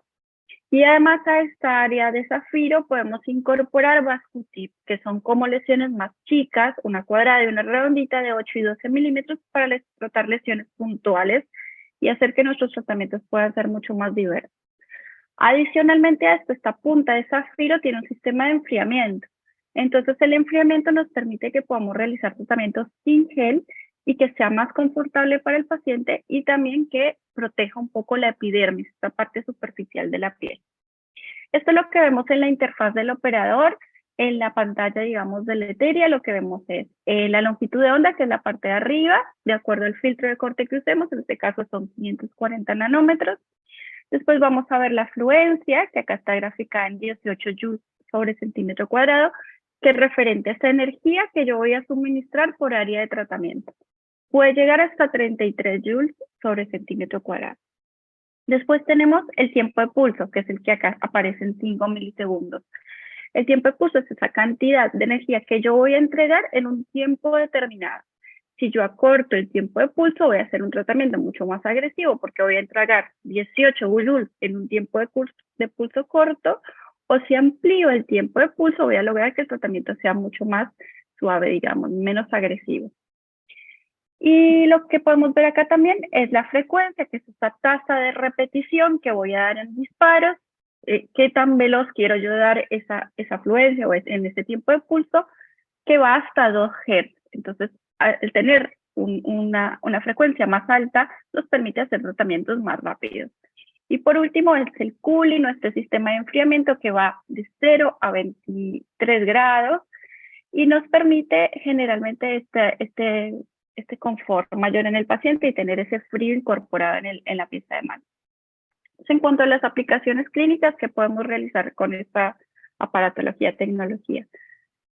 Y además a esta área de zafiro podemos incorporar vascutip, que son como lesiones más chicas, una cuadrada y una redondita de 8 y 12 milímetros para tratar lesiones puntuales y hacer que nuestros tratamientos puedan ser mucho más diversos. Adicionalmente a esto, esta punta de zafiro tiene un sistema de enfriamiento. Entonces el enfriamiento nos permite que podamos realizar tratamientos sin gel y que sea más confortable para el paciente y también que proteja un poco la epidermis, esta parte superficial de la piel. Esto es lo que vemos en la interfaz del operador. En la pantalla, digamos, de Leteria, lo que vemos es la longitud de onda, que es la parte de arriba, de acuerdo al filtro de corte que usemos, en este caso son 540 nanómetros. Después vamos a ver la fluencia, que acá está graficada en 18 joules sobre centímetro cuadrado, que es referente a esta energía que yo voy a suministrar por área de tratamiento. Puede llegar hasta 33 joules sobre centímetro cuadrado. Después tenemos el tiempo de pulso, que es el que acá aparece en 5 milisegundos. El tiempo de pulso es esa cantidad de energía que yo voy a entregar en un tiempo determinado. Si yo acorto el tiempo de pulso, voy a hacer un tratamiento mucho más agresivo porque voy a entregar 18 joules en un tiempo de pulso corto, o si amplío el tiempo de pulso, voy a lograr que el tratamiento sea mucho más suave, digamos, menos agresivo. Y lo que podemos ver acá también es la frecuencia, que es esta tasa de repetición que voy a dar en disparos, qué tan veloz quiero yo dar esa fluencia o en este tiempo de pulso, que va hasta 2 Hz. Entonces, al tener una frecuencia más alta, nos permite hacer tratamientos más rápidos. Y por último es el cooling, nuestro sistema de enfriamiento que va de 0 a 23 grados y nos permite generalmente este confort mayor en el paciente y tener ese frío incorporado en la pieza de mano. En cuanto a las aplicaciones clínicas que podemos realizar con esta aparatología, tecnología.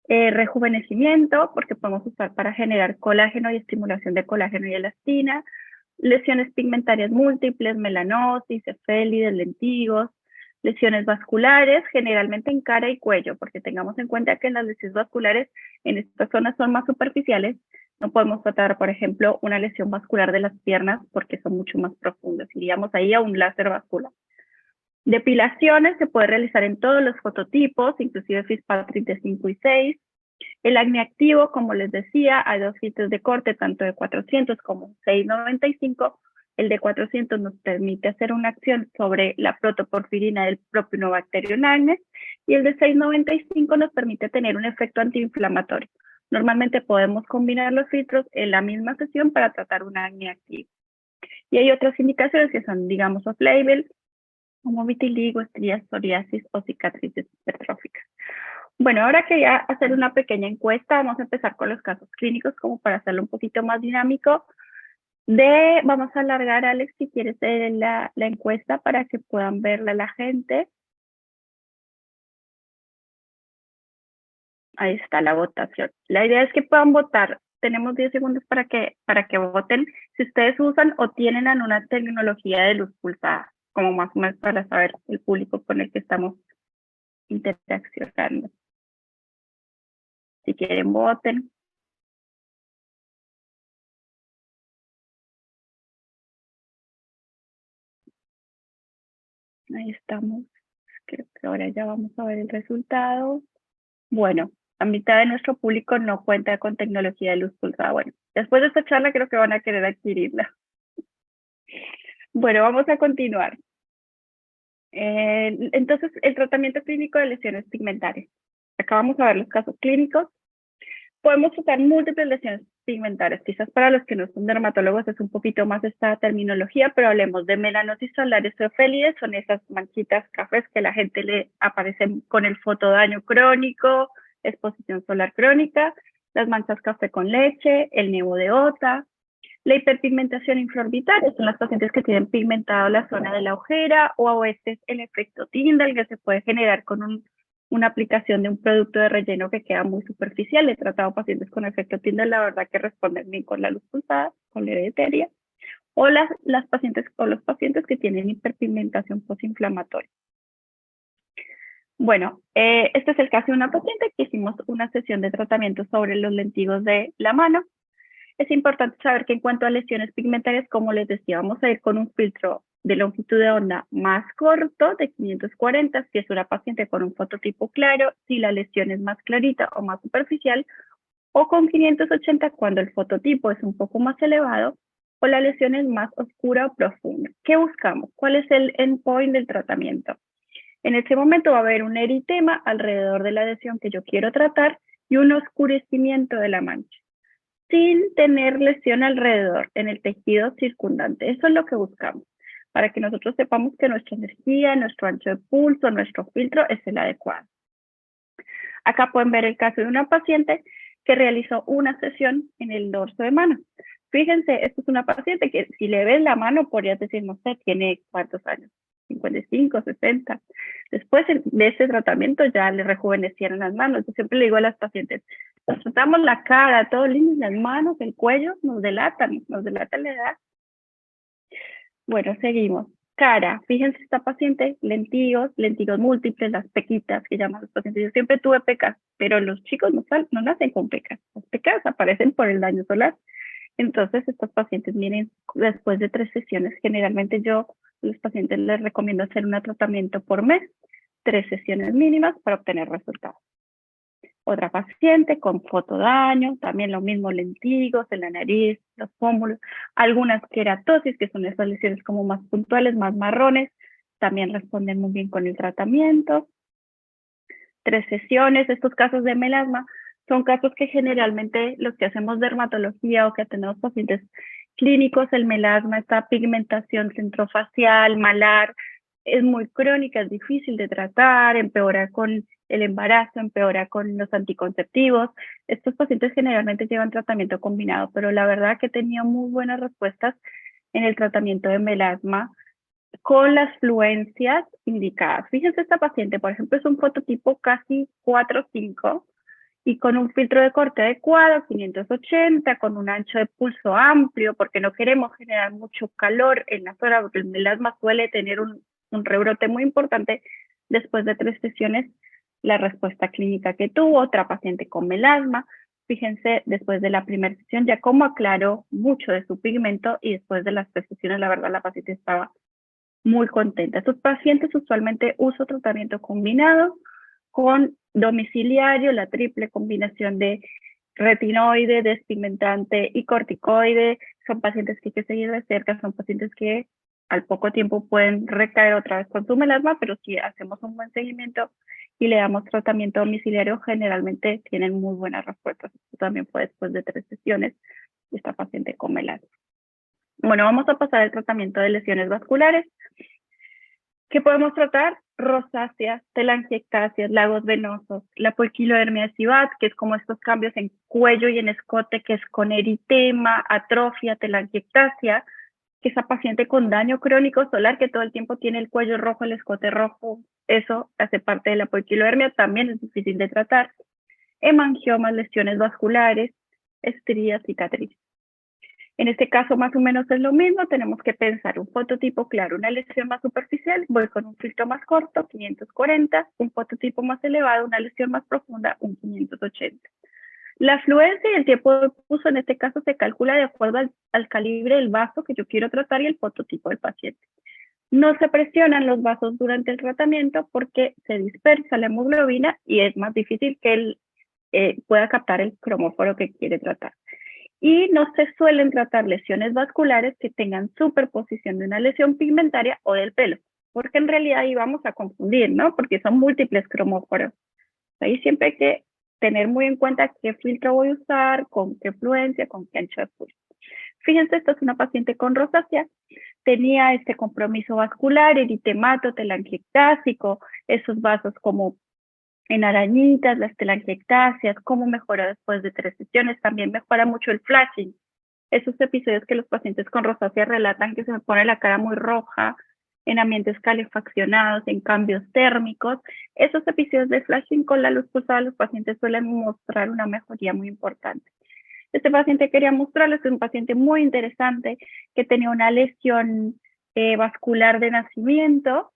Rejuvenecimiento, porque podemos usar para generar colágeno y estimulación de colágeno y elastina, lesiones pigmentarias múltiples, melanosis, cefélides, lentigos, lesiones vasculares, generalmente en cara y cuello, porque tengamos en cuenta que las lesiones vasculares en estas zonas son más superficiales. No podemos tratar, por ejemplo, una lesión vascular de las piernas porque son mucho más profundas. Iríamos ahí a un láser vascular. Depilaciones se puede realizar en todos los fototipos, inclusive Fitzpatrick de 5 y 6. El acné activo, como les decía, hay 2 filtros de corte, tanto de 400 como 695. El de 400 nos permite hacer una acción sobre la protoporfirina del Propionobacterium acnes y el de 695 nos permite tener un efecto antiinflamatorio. Normalmente podemos combinar los filtros en la misma sesión para tratar un acné activo. Y hay otras indicaciones que son, digamos, off-label, como vitiligo, estrías, psoriasis o cicatrices hipertróficas. Bueno, ahora quería hacer una pequeña encuesta. Vamos a empezar con los casos clínicos como para hacerlo un poquito más dinámico. Vamos a alargar, Alex, si quieres la encuesta para que puedan verla la gente. Ahí está la votación. La idea es que puedan votar. Tenemos 10 segundos para que voten si ustedes usan o tienen alguna tecnología de luz pulsada, como más o menos para saber el público con el que estamos interaccionando. Si quieren, voten. Ahí estamos. Creo que ahora ya vamos a ver el resultado. Bueno, la mitad de nuestro público no cuenta con tecnología de luz pulsada. Bueno, después de esta charla creo que van a querer adquirirla. Bueno, vamos a continuar. Entonces, el tratamiento clínico de lesiones pigmentarias. Acá vamos a ver los casos clínicos. Podemos tratar múltiples lesiones pigmentarias. Quizás para los que no son dermatólogos es un poquito más esta terminología, pero hablemos de melanosis solares eofélides, son esas manchitas cafés que la gente le aparecen con el fotodaño crónico, exposición solar crónica, las manchas café con leche, el nevo de Ota, la hiperpigmentación infraorbitaria, son las pacientes que tienen pigmentado la zona de la ojera, o a veces el efecto Tyndall que se puede generar con una aplicación de un producto de relleno que queda muy superficial. He tratado pacientes con efecto Tyndall, la verdad que responden bien con la luz pulsada, con la hereditaria, o las pacientes o los pacientes que tienen hiperpigmentación postinflamatoria. Bueno, este es el caso de una paciente que hicimos una sesión de tratamiento sobre los lentigos de la mano. Es importante saber que en cuanto a lesiones pigmentarias, como les decía, vamos a ir con un filtro de longitud de onda más corto, de 540, si es una paciente con un fototipo claro, si la lesión es más clarita o más superficial, o con 580 cuando el fototipo es un poco más elevado o la lesión es más oscura o profunda. ¿Qué buscamos? ¿Cuál es el endpoint del tratamiento? En este momento va a haber un eritema alrededor de la lesión que yo quiero tratar y un oscurecimiento de la mancha, sin tener lesión alrededor en el tejido circundante. Eso es lo que buscamos, para que nosotros sepamos que nuestra energía, nuestro ancho de pulso, nuestro filtro es el adecuado. Acá pueden ver el caso de una paciente que realizó una sesión en el dorso de mano. Fíjense, esto es una paciente que si le ves la mano podrías decir, no sé, tiene cuántos años, 55, 60. Después de ese tratamiento ya le rejuvenecieron las manos. Yo siempre le digo a las pacientes, nos tratamos la cara, todo lindo, las manos, el cuello, nos delata la edad. Bueno, seguimos. Cara, fíjense esta paciente, lentigos múltiples, las pequitas que llaman los pacientes. Yo siempre tuve pecas, pero los chicos no nacen con pecas. Las pecas aparecen por el daño solar. Entonces, estos pacientes vienen después de 3 sesiones. Generalmente yo a los pacientes les recomiendo hacer un tratamiento por mes, 3 sesiones mínimas para obtener resultados. Otra paciente con fotodaño, también lo mismo, lentigos en la nariz, los pómulos, algunas queratosis, que son esas lesiones como más puntuales, más marrones, también responden muy bien con el tratamiento. 3 sesiones, estos casos de melasma son casos que generalmente los que hacemos dermatología o que atendemos pacientes clínicos, el melasma, esta pigmentación centrofacial, malar, es muy crónica, es difícil de tratar, empeora con el embarazo, empeora con los anticonceptivos. Estos pacientes generalmente llevan tratamiento combinado, pero la verdad que he tenido muy buenas respuestas en el tratamiento de melasma con las fluencias indicadas. Fíjense, esta paciente, por ejemplo, es un fototipo casi 4-5 y con un filtro de corte adecuado, 580, con un ancho de pulso amplio, porque no queremos generar mucho calor en la zona, porque el melasma suele tener un rebrote muy importante. Después de 3 sesiones, la respuesta clínica que tuvo, otra paciente con melasma. Fíjense, después de la primera sesión, ya como aclaró mucho de su pigmento, y después de las 3 sesiones, la verdad, la paciente estaba muy contenta. Estos pacientes usualmente usan tratamiento combinado con domiciliario, la triple combinación de retinoide, despigmentante y corticoide. Son pacientes que hay que seguir de cerca, son pacientes que al poco tiempo pueden recaer otra vez con su melasma, pero si hacemos un buen seguimiento y le damos tratamiento domiciliario, generalmente tienen muy buenas respuestas. Esto también fue después de 3 sesiones de esta paciente con melasma. Bueno, vamos a pasar al tratamiento de lesiones vasculares. ¿Qué podemos tratar? Rosáceas, telangiectasias, lagos venosos, la poiquilodermia de Civat, que es como estos cambios en cuello y en escote, que es con eritema, atrofia, telangiectasia, que esa paciente con daño crónico solar que todo el tiempo tiene el cuello rojo, el escote rojo, eso hace parte de la poiquilodermia, también es difícil de tratar. hemangiomas, lesiones vasculares, estrías, cicatrices. En este caso más o menos es lo mismo, tenemos que pensar un fototipo claro, una lesión más superficial, voy con un filtro más corto, 540, un fototipo más elevado, una lesión más profunda, un 580. La afluencia y el tiempo de uso en este caso se calcula de acuerdo al calibre del vaso que yo quiero tratar y el fototipo del paciente. No se presionan los vasos durante el tratamiento porque se dispersa la hemoglobina y es más difícil que él pueda captar el cromóforo que quiere tratar. Y no se suelen tratar lesiones vasculares que tengan superposición de una lesión pigmentaria o del pelo, porque en realidad ahí vamos a confundir, ¿no? Porque son múltiples cromóforos. Ahí siempre hay que tener muy en cuenta qué filtro voy a usar, con qué fluencia, con qué ancho de pulso. Fíjense, esta es una paciente con rosácea, tenía este compromiso vascular, eritemato, telangiectásico, esos vasos como en arañitas, las telangiectasias, cómo mejora después de 3 sesiones, también mejora mucho el flashing. Esos episodios que los pacientes con rosácea relatan que se me pone la cara muy roja, en ambientes calefaccionados, en cambios térmicos, esos episodios de flashing con la luz pulsada los pacientes suelen mostrar una mejoría muy importante. Este paciente quería mostrarles, es un paciente muy interesante que tenía una lesión vascular de nacimiento,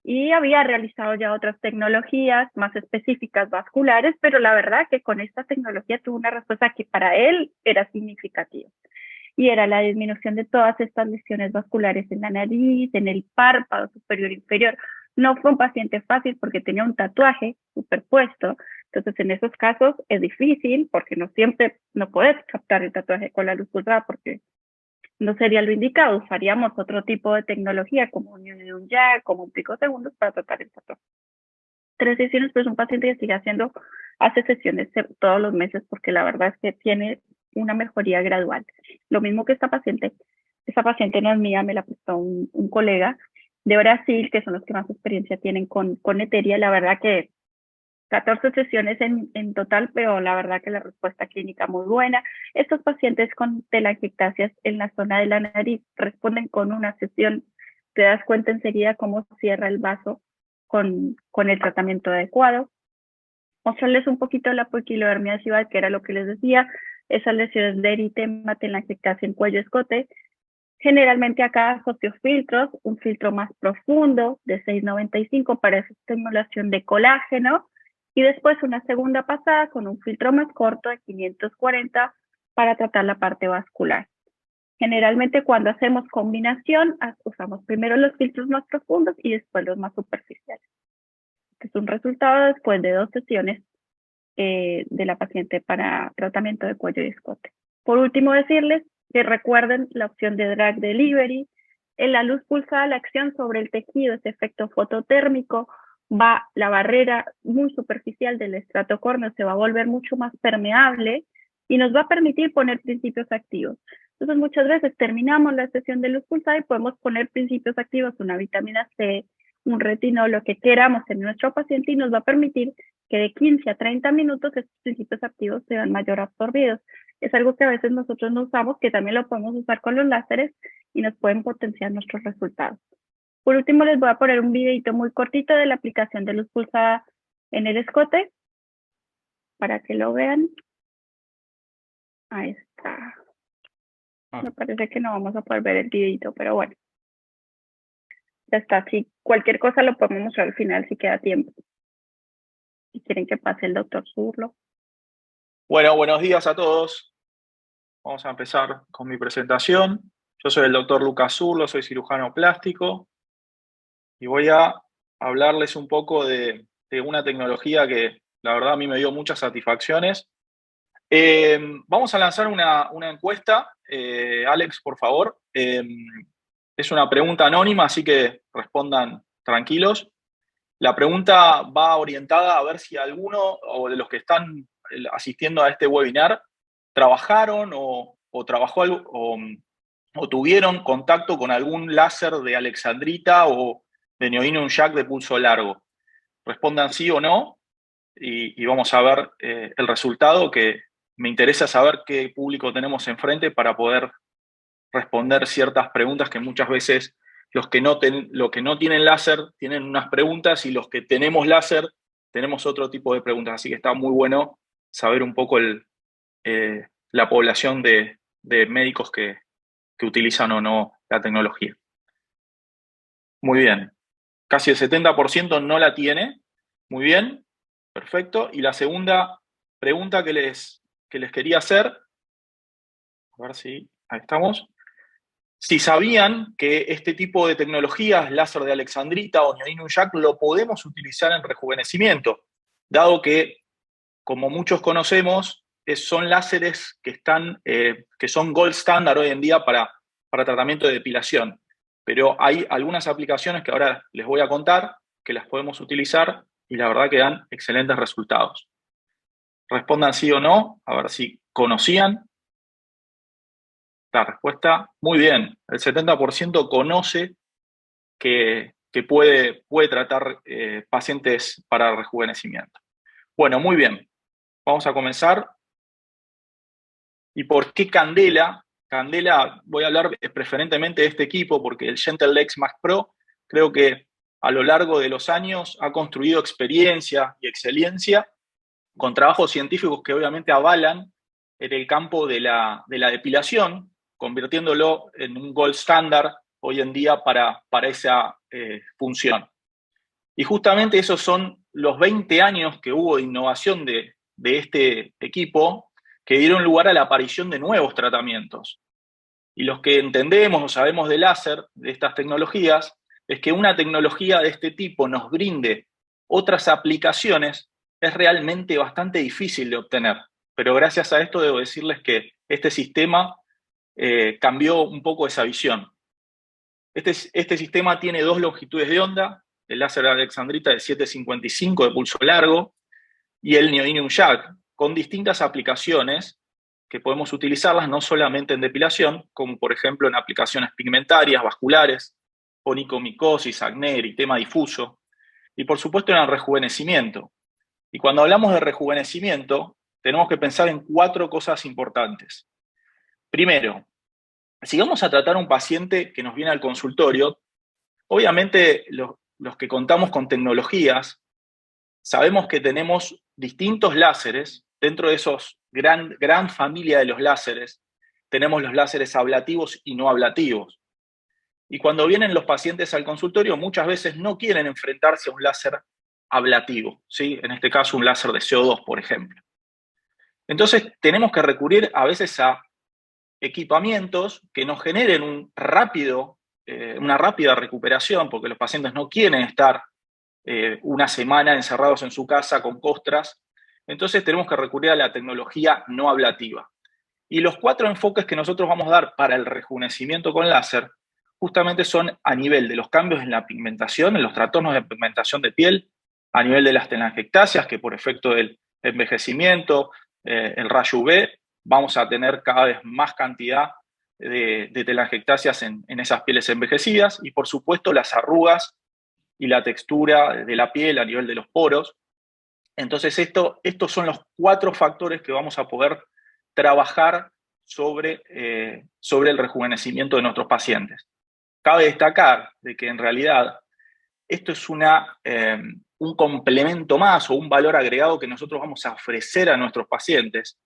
y había realizado ya otras tecnologías más específicas vasculares, pero la verdad que con esta tecnología tuvo una respuesta que para él era significativa. Y era la disminución de todas estas lesiones vasculares en la nariz, en el párpado superior e inferior. No fue un paciente fácil porque tenía un tatuaje superpuesto. Entonces, en esos casos es difícil porque no siempre no puedes captar el tatuaje con la luz pulsada porque no sería lo indicado, usaríamos otro tipo de tecnología como un Union Jack, como un picosegundos para tratar el tatuaje. 3 sesiones, pues un paciente que sigue haciendo, hace sesiones todos los meses porque la verdad es que tiene una mejoría gradual. Lo mismo que esta paciente no es mía, me la prestó un colega de Brasil, que son los que más experiencia tienen con Eteria, la verdad que 14 sesiones en total, pero la verdad que la respuesta clínica muy buena. Estos pacientes con telangiectasias en la zona de la nariz responden con una sesión, te das cuenta enseguida cómo cierra el vaso con el tratamiento adecuado. Mostrarles un poquito la poiquilodermia adhesiva, que era lo que les decía, esas lesiones de eritema, telangiectasia en cuello escote. Generalmente acá asocio filtros, un filtro más profundo de 695 para esa estimulación de colágeno, y después una segunda pasada con un filtro más corto de 540 para tratar la parte vascular. Generalmente cuando hacemos combinación, usamos primero los filtros más profundos y después los más superficiales. Este es un resultado después de 2 sesiones de la paciente para tratamiento de cuello y escote. Por último, decirles que recuerden la opción de drag delivery. En la luz pulsada, la acción sobre el tejido, ese efecto fototérmico, la barrera muy superficial del estrato córneo se va a volver mucho más permeable y nos va a permitir poner principios activos. Entonces muchas veces terminamos la sesión de luz pulsada y podemos poner principios activos, una vitamina C, un retinol, lo que queramos en nuestro paciente, y nos va a permitir que de 15 a 30 minutos estos principios activos sean mayor absorbidos. Es algo que a veces nosotros no usamos, que también lo podemos usar con los láseres y nos pueden potenciar nuestros resultados. Por último, les voy a poner un videito muy cortito de la aplicación de luz pulsada en el escote para que lo vean. Ahí está. Me parece que no vamos a poder ver el videito, pero bueno. Ya está. Si cualquier cosa lo podemos mostrar al final si queda tiempo. Si quieren que pase el doctor Zurlo. Bueno, buenos días a todos. Vamos a empezar con mi presentación. Yo soy el doctor Lucas Zurlo, soy cirujano plástico y voy a hablarles un poco de una tecnología que la verdad a mí me dio muchas satisfacciones. Vamos a lanzar una encuesta. Alex, por favor. Es una pregunta anónima, así que respondan tranquilos. La pregunta va orientada a ver si alguno o de los que están asistiendo a este webinar trabajaron o tuvieron contacto con algún láser de alexandrita o de Neodymium Jack de pulso largo. Respondan sí o no y vamos a ver el resultado, que me interesa saber qué público tenemos enfrente para poder responder ciertas preguntas que muchas veces los que no tienen láser tienen unas preguntas y los que tenemos láser tenemos otro tipo de preguntas. Así que está muy bueno saber un poco la población de médicos que utilizan o no la tecnología. Muy bien. Casi el 70% no la tiene. Muy bien. Perfecto. Y la segunda pregunta que les quería hacer, a ver si ahí estamos. Si sabían que este tipo de tecnologías, láser de alexandrita o neodymium jack, lo podemos utilizar en rejuvenecimiento, dado que, como muchos conocemos, son láseres que son gold standard hoy en día para tratamiento de depilación. Pero hay algunas aplicaciones que ahora les voy a contar que las podemos utilizar y la verdad que dan excelentes resultados. Respondan sí o no, a ver si conocían. La respuesta, muy bien. El 70% conoce que puede tratar pacientes para rejuvenecimiento. Bueno, muy bien. Vamos a comenzar. ¿Y por qué Candela? Candela, voy a hablar preferentemente de este equipo porque el GentleLex Max Pro creo que a lo largo de los años ha construido experiencia y excelencia con trabajos científicos que obviamente avalan en el campo de la depilación, convirtiéndolo en un gold standard hoy en día para esa función. Y justamente esos son los 20 años que hubo de innovación de este equipo que dieron lugar a la aparición de nuevos tratamientos. Y los que entendemos o sabemos de láser, de estas tecnologías, es que una tecnología de este tipo nos brinde otras aplicaciones es realmente bastante difícil de obtener. Pero gracias a esto debo decirles que este sistema cambió un poco esa visión. Este sistema tiene dos longitudes de onda, el láser alexandrita de 755 de pulso largo y el neodymium jack, con distintas aplicaciones que podemos utilizarlas no solamente en depilación, como por ejemplo en aplicaciones pigmentarias, vasculares, onicomicosis, acné, eritema difuso, y por supuesto en el rejuvenecimiento. Y cuando hablamos de rejuvenecimiento, tenemos que pensar en 4 cosas importantes. Primero, si vamos a tratar a un paciente que nos viene al consultorio, obviamente los que contamos con tecnologías, sabemos que tenemos distintos láseres. Dentro de esos gran familia de los láseres, tenemos los láseres ablativos y no ablativos. Y cuando vienen los pacientes al consultorio, muchas veces no quieren enfrentarse a un láser ablativo, ¿sí? En este caso un láser de CO2, por ejemplo. Entonces tenemos que recurrir a veces a equipamientos que nos generen una rápida recuperación, porque los pacientes no quieren estar una semana encerrados en su casa con costras. Entonces tenemos que recurrir a la tecnología no ablativa. Y los 4 enfoques que nosotros vamos a dar para el rejuvenecimiento con láser justamente son a nivel de los cambios en la pigmentación, en los trastornos de pigmentación de piel, a nivel de las telangiectasias, que por efecto del envejecimiento, el rayo UV, vamos a tener cada vez más cantidad de telangiectasias en esas pieles envejecidas, y por supuesto las arrugas y la textura de la piel a nivel de los poros. Entonces estos son los 4 factores que vamos a poder trabajar sobre el rejuvenecimiento de nuestros pacientes. Cabe destacar de que en realidad esto es un complemento más o un valor agregado que nosotros vamos a ofrecer a nuestros pacientes,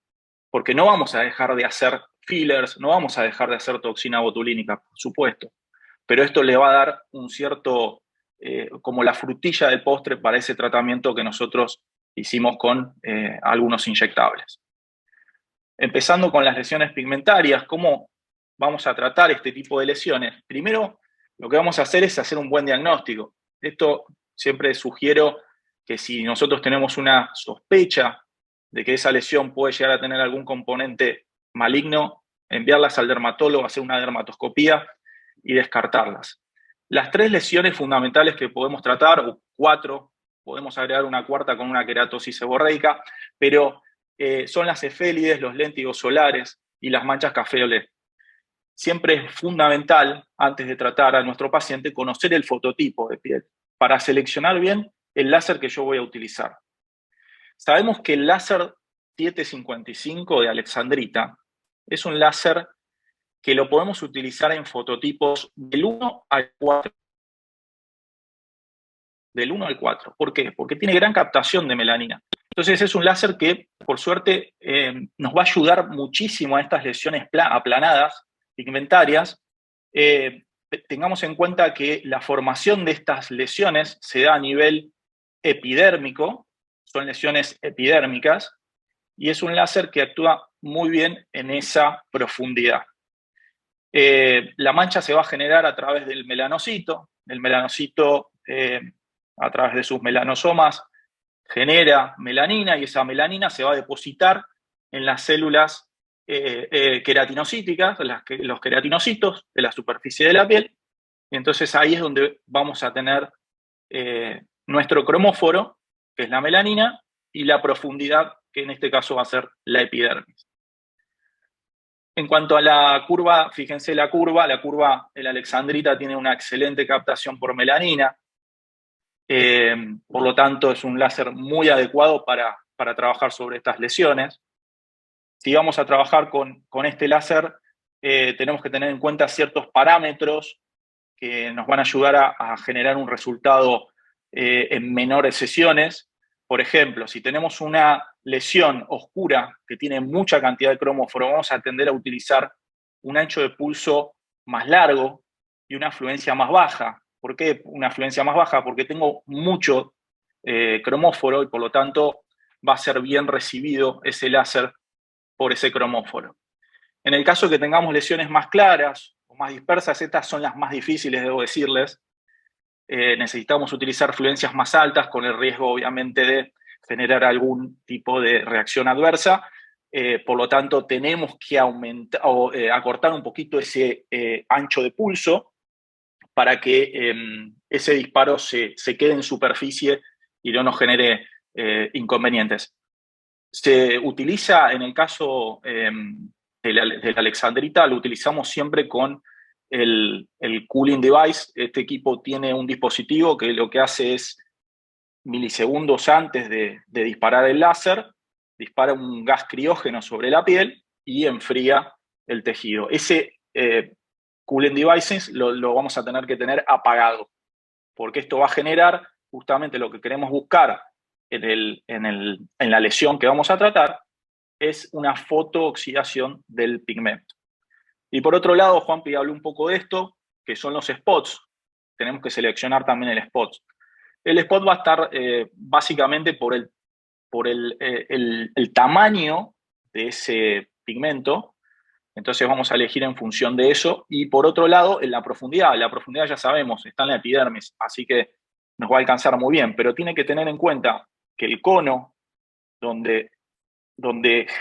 porque no vamos a dejar de hacer fillers, no vamos a dejar de hacer toxina botulínica, por supuesto, pero esto le va a dar un cierto, como la frutilla del postre para ese tratamiento que nosotros hicimos con algunos inyectables. Empezando con las lesiones pigmentarias, ¿cómo vamos a tratar este tipo de lesiones? Primero, lo que vamos a hacer es hacer un buen diagnóstico. Esto siempre sugiero que si nosotros tenemos una sospecha de que esa lesión puede llegar a tener algún componente maligno, enviarlas al dermatólogo, hacer una dermatoscopía y descartarlas. Las 3 lesiones fundamentales que podemos tratar, o 4, podemos agregar una cuarta con una queratosis seborreica, pero son las efélides, los léntigos solares y las manchas café olé. Siempre es fundamental, antes de tratar a nuestro paciente, conocer el fototipo de piel para seleccionar bien el láser que yo voy a utilizar. Sabemos que el láser 755 de alexandrita es un láser que lo podemos utilizar en fototipos del 1 al 4. Del 1 al 4. ¿Por qué? Porque tiene gran captación de melanina. Entonces es un láser que, por suerte, nos va a ayudar muchísimo a estas lesiones aplanadas, pigmentarias. Tengamos en cuenta que la formación de estas lesiones se da a nivel epidérmico, son lesiones epidérmicas, y es un láser que actúa muy bien en esa profundidad. La mancha se va a generar a través del melanocito. El melanocito, a través de sus melanosomas, genera melanina y esa melanina se va a depositar en las células queratinocíticas, los queratinocitos de la superficie de la piel. Y entonces ahí es donde vamos a tener nuestro cromóforo, que es la melanina, y la profundidad, que en este caso va a ser la epidermis. En cuanto a la curva, fíjense la curva el alexandrita tiene una excelente captación por melanina, por lo tanto es un láser muy adecuado para trabajar sobre estas lesiones. Si vamos a trabajar con este láser, tenemos que tener en cuenta ciertos parámetros que nos van a ayudar a generar un resultado en menores sesiones. Por ejemplo, si tenemos una lesión oscura que tiene mucha cantidad de cromóforo, vamos a tender a utilizar un ancho de pulso más largo y una afluencia más baja. ¿Por qué una afluencia más baja? Porque tengo mucho cromóforo y por lo tanto va a ser bien recibido ese láser por ese cromóforo. En el caso de que tengamos lesiones más claras o más dispersas, estas son las más difíciles, debo decirles. Necesitamos utilizar fluencias más altas con el riesgo, obviamente, de generar algún tipo de reacción adversa. Por lo tanto, tenemos que aumentar o acortar un poquito ese ancho de pulso para que ese disparo se quede en superficie y no nos genere inconvenientes. Se utiliza, en el caso de la alexandrita, lo utilizamos siempre con el cooling device. Este equipo tiene un dispositivo que lo que hace es, milisegundos antes de disparar el láser, dispara un gas criógeno sobre la piel y enfría el tejido. Ese cooling device lo vamos a tener que tener apagado, porque esto va a generar justamente lo que queremos buscar en la lesión que vamos a tratar, es una fotooxidación del pigmento. Y por otro lado, Juanpi habló un poco de esto, que son los spots. Tenemos que seleccionar también el spot. El spot va a estar básicamente por el tamaño de ese pigmento. Entonces vamos a elegir en función de eso. Y por otro lado, en la profundidad. La profundidad ya sabemos, está en la epidermis, así que nos va a alcanzar muy bien. Pero tiene que tener en cuenta que el cono, donde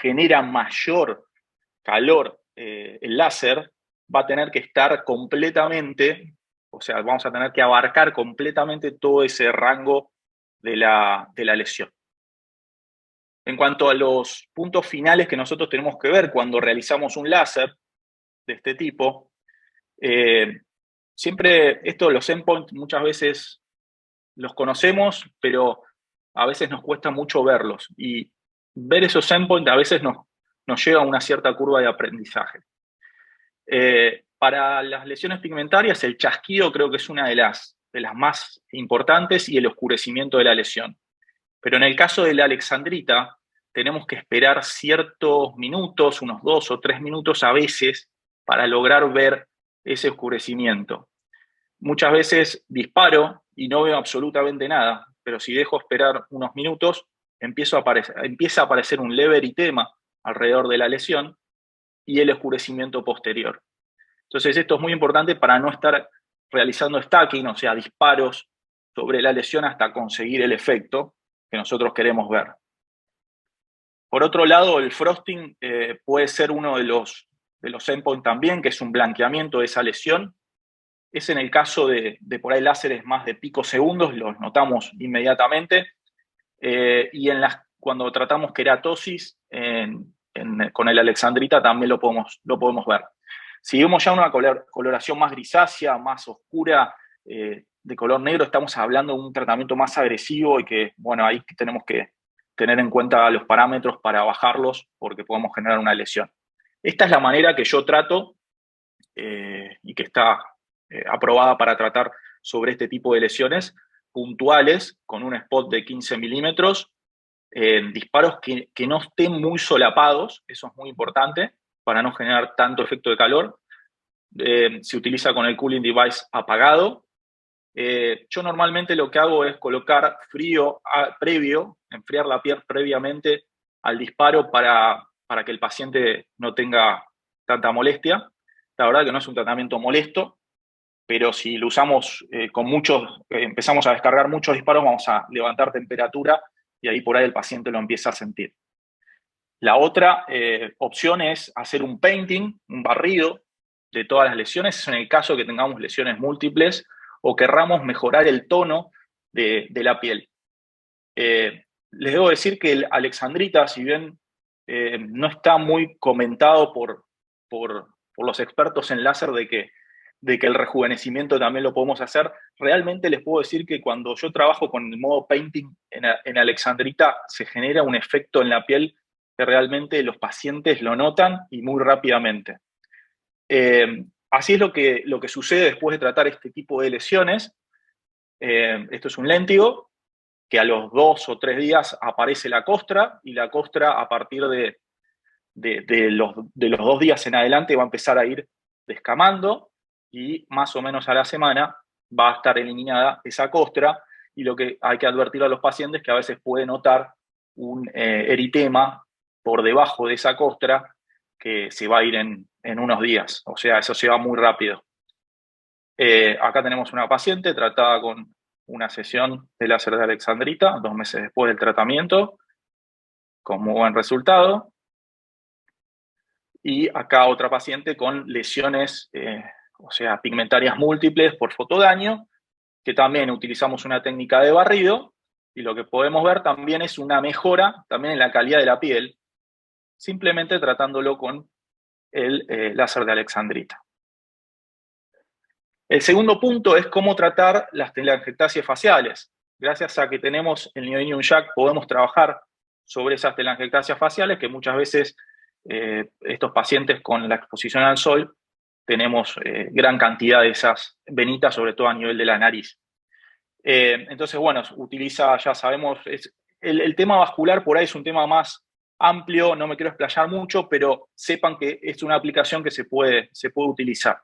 genera mayor calor el láser, va a tener que estar completamente, o sea, vamos a tener que abarcar completamente todo ese rango de la lesión. En cuanto a los puntos finales que nosotros tenemos que ver cuando realizamos un láser de este tipo, siempre los endpoints muchas veces los conocemos, pero a veces nos cuesta mucho verlos. Y ver esos endpoints a veces nos lleva a una cierta curva de aprendizaje. Para las lesiones pigmentarias, el chasquido creo que es una de las más importantes y el oscurecimiento de la lesión. Pero en el caso de la alexandrita, tenemos que esperar ciertos minutos, unos 2 o 3 minutos a veces, para lograr ver ese oscurecimiento. Muchas veces disparo y no veo absolutamente nada, pero si dejo esperar unos minutos, empieza a aparecer un leve eritema alrededor de la lesión y el oscurecimiento posterior. Entonces esto es muy importante para no estar realizando stacking, o sea, disparos sobre la lesión hasta conseguir el efecto que nosotros queremos ver. Por otro lado, el frosting puede ser uno de los endpoints también, que es un blanqueamiento de esa lesión. Es en el caso de por ahí láseres más de picosegundos, los notamos inmediatamente. Y cuando tratamos queratosis con el alexandrita también lo podemos ver. Si vemos ya una coloración más grisácea, más oscura, de color negro, estamos hablando de un tratamiento más agresivo y que, bueno, ahí tenemos que tener en cuenta los parámetros para bajarlos porque podemos generar una lesión. Esta es la manera que yo trato y que está aprobada para tratar sobre este tipo de lesiones puntuales con un spot de 15 milímetros disparos que no estén muy solapados, eso es muy importante, para no generar tanto efecto de calor. Se utiliza con el cooling device apagado. Yo normalmente lo que hago es colocar frío previo, enfriar la piel previamente al disparo para que el paciente no tenga tanta molestia. La verdad que no es un tratamiento molesto, pero si lo usamos con empezamos a descargar muchos disparos, vamos a levantar temperatura y ahí por ahí el paciente lo empieza a sentir. La otra opción es hacer un painting, un barrido de todas las lesiones, es en el caso que tengamos lesiones múltiples o querramos mejorar el tono de la piel. Les debo decir que el alexandrita, si bien no está muy comentado por los expertos en láser de que el rejuvenecimiento también lo podemos hacer, realmente les puedo decir que cuando yo trabajo con el modo painting en alexandrita, se genera un efecto en la piel que realmente los pacientes lo notan y muy rápidamente. Así es lo que sucede después de tratar este tipo de lesiones. Esto es un léntigo que a los 2 o 3 días aparece la costra, y la costra a partir de los 2 días en adelante va a empezar a ir descamando, y más o menos a la semana va a estar eliminada esa costra, y lo que hay que advertir a los pacientes es que a veces puede notar un eritema por debajo de esa costra que se va a ir en unos días, o sea, eso se va muy rápido. Acá tenemos una paciente tratada con una sesión de láser de alexandrita 2 meses después del tratamiento, con muy buen resultado. Y acá otra paciente con lesiones, o sea, pigmentarias múltiples por fotodaño, que también utilizamos una técnica de barrido, y lo que podemos ver también es una mejora también en la calidad de la piel, simplemente tratándolo con el láser de alexandrita. El segundo punto es cómo tratar las telangiectasias faciales. Gracias a que tenemos el Neodymium Jack, podemos trabajar sobre esas telangiectasias faciales, que muchas veces estos pacientes con la exposición al sol tenemos gran cantidad de esas venitas, sobre todo a nivel de la nariz. Entonces, bueno, utiliza, ya sabemos, el tema vascular por ahí es un tema más amplio, no me quiero explayar mucho, pero sepan que es una aplicación que se puede utilizar.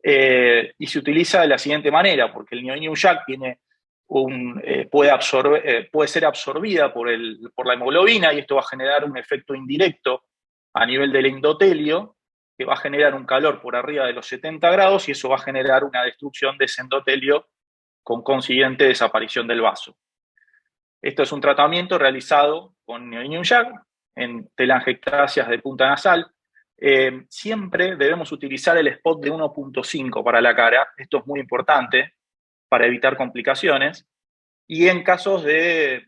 Y se utiliza de la siguiente manera, porque el Neodymium Jack tiene puede ser absorbida por la hemoglobina, y esto va a generar un efecto indirecto a nivel del endotelio, que va a generar un calor por arriba de los 70 grados, y eso va a generar una destrucción de ese endotelio con consiguiente desaparición del vaso. Esto es un tratamiento realizado con Neodymium Jack en telangiectasias de punta nasal. Siempre debemos utilizar el spot de 1.5 para la cara, esto es muy importante para evitar complicaciones, y en casos de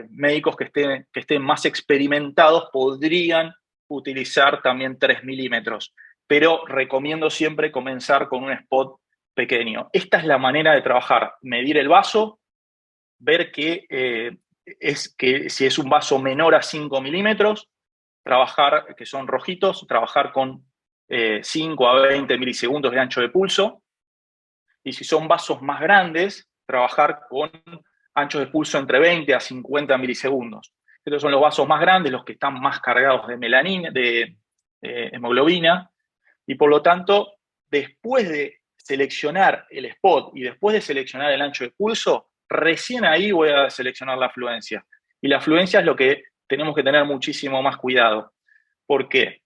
médicos que estén más experimentados podrían utilizar también 3 milímetros, pero recomiendo siempre comenzar con un spot pequeño. Esta es la manera de trabajar: medir el vaso, ver que si es un vaso menor a 5 milímetros, trabajar, que son rojitos, trabajar con 5 a 20 milisegundos de ancho de pulso, y si son vasos más grandes, trabajar con anchos de pulso entre 20 a 50 milisegundos. Estos son los vasos más grandes, los que están más cargados de melanina, de hemoglobina, y por lo tanto, después de seleccionar el spot y después de seleccionar el ancho de pulso, recién ahí voy a seleccionar la afluencia. Y la afluencia es lo que tenemos que tener muchísimo más cuidado. ¿Por qué?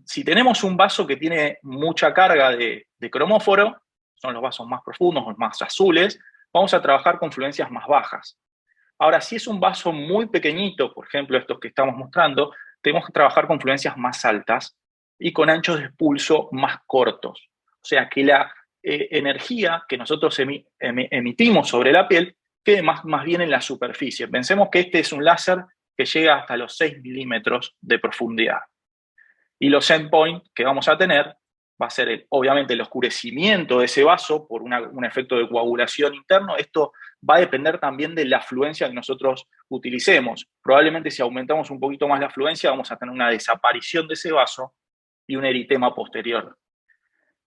Si tenemos un vaso que tiene mucha carga de cromóforo, son los vasos más profundos, los más azules, vamos a trabajar con fluencias más bajas. Ahora, si es un vaso muy pequeñito, por ejemplo, estos que estamos mostrando, tenemos que trabajar con fluencias más altas y con anchos de pulso más cortos. O sea, que la energía que nosotros emitimos sobre la piel quede más bien en la superficie. Pensemos que este es un láser que llega hasta los 6 milímetros de profundidad. Y los endpoints que vamos a tener va a ser, obviamente, el oscurecimiento de ese vaso por un efecto de coagulación interno. Esto va a depender también de la afluencia que nosotros utilicemos. Probablemente si aumentamos un poquito más la afluencia, vamos a tener una desaparición de ese vaso y un eritema posterior.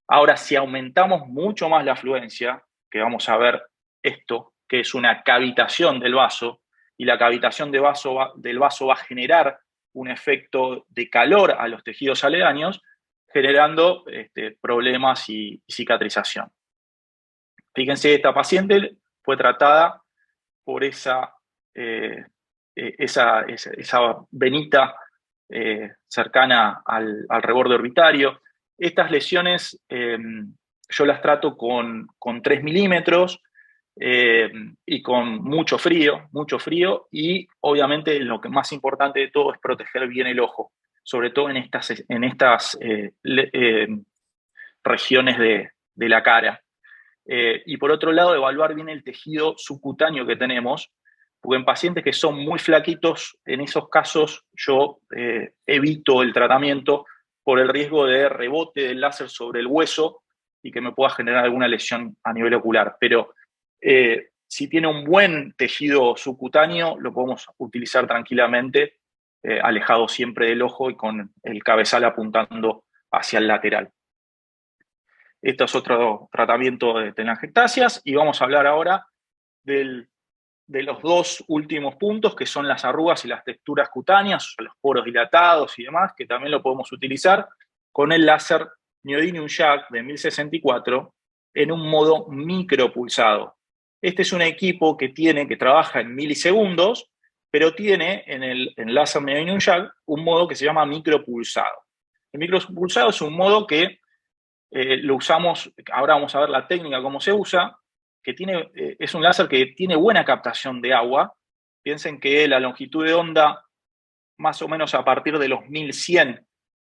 Ahora, si aumentamos mucho más la afluencia, que vamos a ver esto, que es una cavitación del vaso, y la cavitación del vaso va a generar un efecto de calor a los tejidos aledaños, generando problemas y cicatrización. Fíjense, esta paciente fue tratada por esa venita cercana al reborde orbitario. Estas lesiones yo las trato con 3 milímetros y con mucho frío, y obviamente lo que más importante de todo es proteger bien el ojo, sobre todo en estas regiones de la cara. Y por otro lado, evaluar bien el tejido subcutáneo que tenemos, porque en pacientes que son muy flaquitos, en esos casos yo evito el tratamiento por el riesgo de rebote del láser sobre el hueso y que me pueda generar alguna lesión a nivel ocular. Pero si tiene un buen tejido subcutáneo, lo podemos utilizar tranquilamente, alejado siempre del ojo y con el cabezal apuntando hacia el lateral. Esto es otro tratamiento de telangiectasias, y vamos a hablar ahora de los dos últimos puntos, que son las arrugas y las texturas cutáneas, los poros dilatados y demás, que también lo podemos utilizar con el láser Neodymium JAK de 1064 en un modo micropulsado. Este es un equipo que trabaja en milisegundos, pero tiene en el láser Neodymium JAK un modo que se llama micropulsado. El micropulsado es un modo que lo usamos, ahora vamos a ver la técnica, cómo se usa, que es un láser que tiene buena captación de agua. Piensen que la longitud de onda, más o menos a partir de los 1100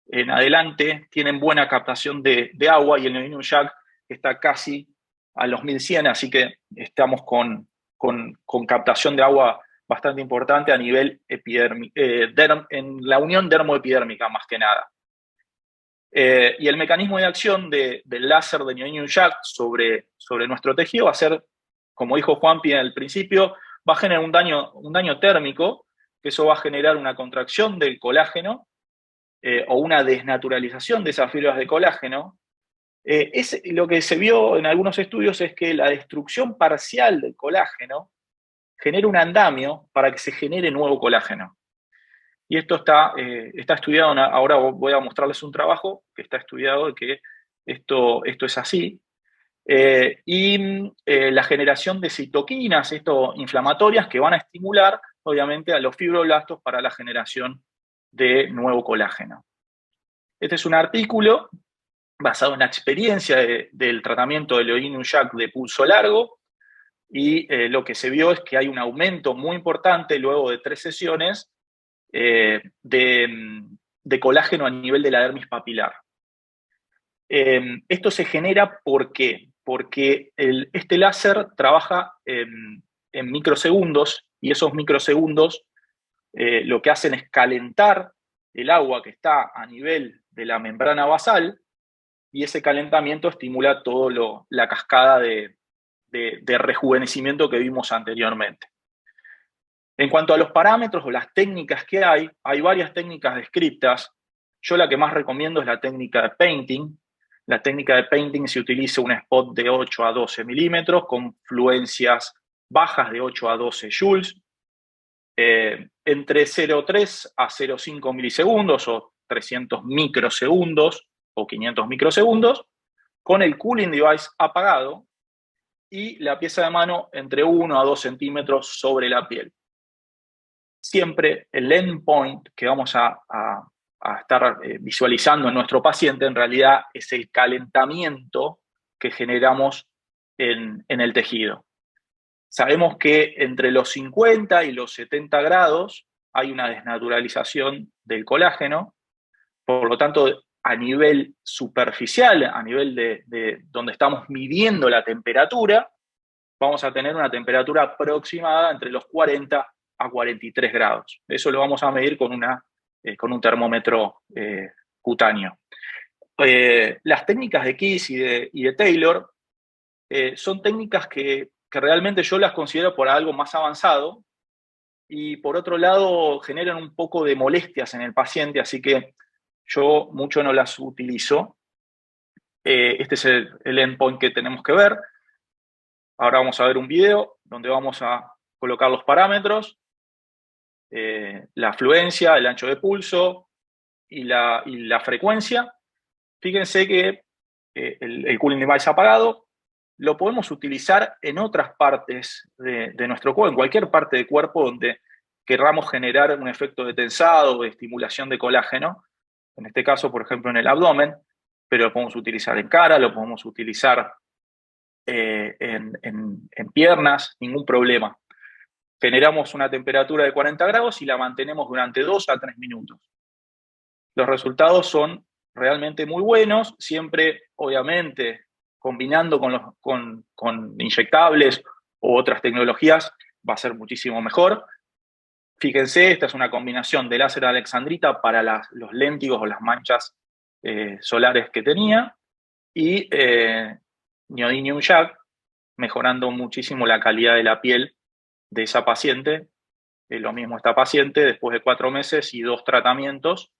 en adelante, tienen buena captación de agua, y el Neodymium JAK está casi a los 1100, así que estamos con captación de agua bastante importante a nivel en la unión dermoepidérmica, más que nada. Y el mecanismo de acción del láser de Neodymium JAK sobre nuestro tejido va a ser, como dijo Juanpi al principio, va a generar un daño térmico, que eso va a generar una contracción del colágeno o una desnaturalización de esas fibras de colágeno. Lo que se vio en algunos estudios es que la destrucción parcial del colágeno genera un andamio para que se genere nuevo colágeno. Y esto está estudiado, ahora voy a mostrarles un trabajo que está estudiado de que esto es así. La generación de citoquinas inflamatorias que van a estimular, obviamente, a los fibroblastos para la generación de nuevo colágeno. Este es un artículo basado en la experiencia del tratamiento del Neodymium JAK de pulso largo, y lo que se vio es que hay un aumento muy importante luego de 3 sesiones de colágeno a nivel de la dermis papilar. Esto se genera ¿por qué? Porque este láser trabaja en microsegundos, y esos microsegundos lo que hacen es calentar el agua que está a nivel de la membrana basal, y ese calentamiento estimula toda la cascada de rejuvenecimiento que vimos anteriormente. En cuanto a los parámetros o las técnicas que hay varias técnicas descritas. Yo la que más recomiendo es la técnica de painting. La técnica de painting se utiliza un spot de 8 a 12 milímetros con fluencias bajas de 8 a 12 joules, entre 0,3 a 0,5 milisegundos o 300 microsegundos o 500 microsegundos, con el cooling device apagado y la pieza de mano entre 1 a 2 centímetros sobre la piel. Siempre el endpoint que vamos a estar visualizando en nuestro paciente en realidad es el calentamiento que generamos en el tejido. Sabemos que entre los 50 y los 70 grados hay una desnaturalización del colágeno, por lo tanto, a nivel superficial, a nivel de donde estamos midiendo la temperatura, vamos a tener una temperatura aproximada entre los 40 a 43 grados. Eso lo vamos a medir con un termómetro cutáneo. Las técnicas de Kiss y de Taylor son técnicas que realmente yo las considero por algo más avanzado, y por otro lado generan un poco de molestias en el paciente, así que yo mucho no las utilizo. Este es el endpoint que tenemos que ver. Ahora vamos a ver un video donde vamos a colocar los parámetros la afluencia, el ancho de pulso y la frecuencia. Fíjense que el cooling device apagado lo podemos utilizar en otras partes de nuestro cuerpo, en cualquier parte del cuerpo donde querramos generar un efecto de tensado o de estimulación de colágeno. En este caso, por ejemplo, en el abdomen, pero lo podemos utilizar en cara, lo podemos utilizar en piernas, ningún problema. Generamos una temperatura de 40 grados y la mantenemos durante 2 a 3 minutos. Los resultados son realmente muy buenos, siempre, obviamente, combinando con inyectables u otras tecnologías, va a ser muchísimo mejor. Fíjense, esta es una combinación de láser alexandrita para los léntigos o las manchas solares que tenía, y neodymium jack, mejorando muchísimo la calidad de la piel de esa paciente. Lo mismo esta paciente, después de 4 meses y 2 tratamientos,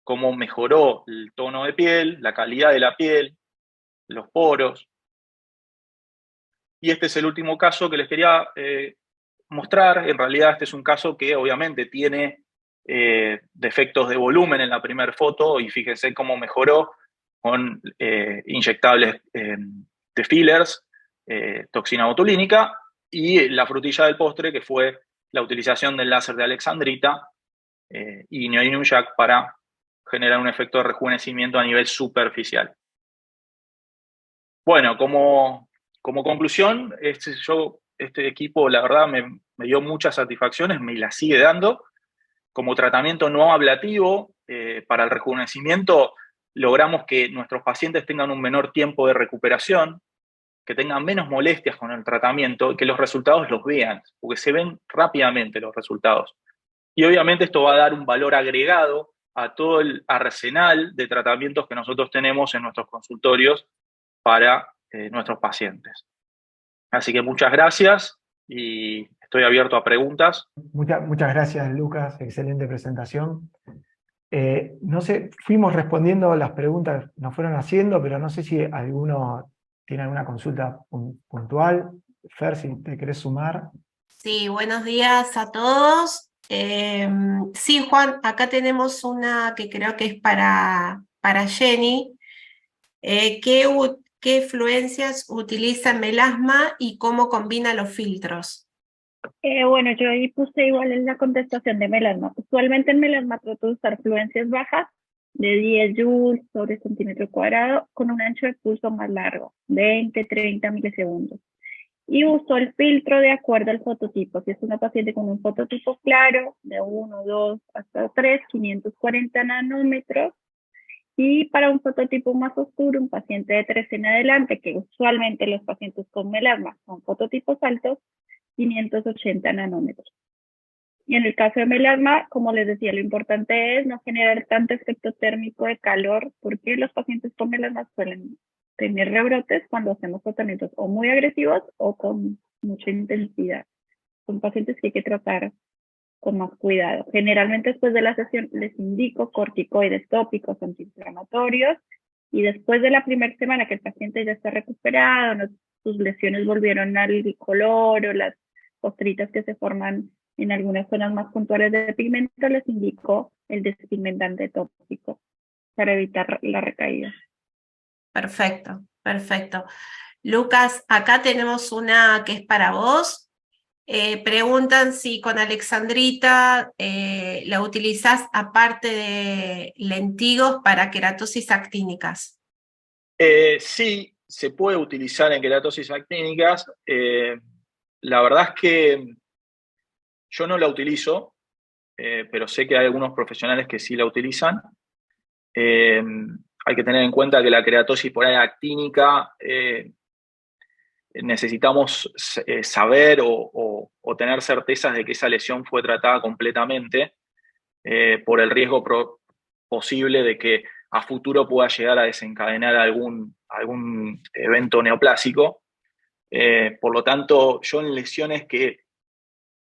cómo mejoró el tono de piel, la calidad de la piel, los poros. Y este es el último caso que les quería mostrar. En realidad este es un caso que obviamente tiene defectos de volumen en la primera foto, y fíjense cómo mejoró con inyectables de fillers, toxina botulínica, y la frutilla del postre, que fue la utilización del láser de alexandrita y neodymium jack para generar un efecto de rejuvenecimiento a nivel superficial. Bueno, como conclusión, este equipo, la verdad, me dio muchas satisfacciones, me las sigue dando. Como tratamiento no ablativo para el rejuvenecimiento, logramos que nuestros pacientes tengan un menor tiempo de recuperación, que tengan menos molestias con el tratamiento y que los resultados los vean, porque se ven rápidamente los resultados. Y obviamente esto va a dar un valor agregado a todo el arsenal de tratamientos que nosotros tenemos en nuestros consultorios para nuestros pacientes. Así que muchas gracias y estoy abierto a preguntas. Muchas gracias, Lucas, excelente presentación. No sé, fuimos respondiendo las preguntas que nos fueron haciendo, pero no sé si alguno tiene alguna consulta puntual. Fer, si te querés sumar. Sí, buenos días a todos. Sí, Juan, acá tenemos una que creo que es para Jenny. ¿Qué fluencias utiliza en melasma y cómo combina los filtros? Bueno, yo ahí puse igual en la contestación de melasma. Usualmente en melasma trato de usar fluencias bajas de 10 joules sobre centímetro cuadrado con un ancho de pulso más largo, 20-30 milisegundos. Y uso el filtro de acuerdo al fototipo. Si es una paciente con un fototipo claro, de 1, 2 hasta 3, 540 nanómetros. Y para un fototipo más oscuro, un paciente de 3 en adelante, que usualmente los pacientes con melasma son fototipos altos, 580 nanómetros. Y en el caso de melasma, como les decía, lo importante es no generar tanto efecto térmico de calor, porque los pacientes con melasma suelen tener rebrotes cuando hacemos tratamientos o muy agresivos o con mucha intensidad. Son pacientes que hay que tratar con más cuidado. Generalmente después de la sesión les indico corticoides tópicos antiinflamatorios, y después de la primera semana que el paciente ya está recuperado, sus lesiones volvieron al color o las costritas que se forman en algunas zonas más puntuales de pigmento, les indico el despigmentante tópico para evitar la recaída. Perfecto, perfecto. Lucas, acá tenemos una que es para vos. Preguntan si con alexandrita la utilizás aparte de lentigos para queratosis actínicas. Sí, se puede utilizar en queratosis actínicas. La verdad es que yo no la utilizo, pero sé que hay algunos profesionales que sí la utilizan. Hay que tener en cuenta que la queratosis por ahí actínica necesitamos saber o tener certezas de que esa lesión fue tratada completamente por el riesgo posible de que a futuro pueda llegar a desencadenar algún evento neoplásico. Por lo tanto, yo en lesiones que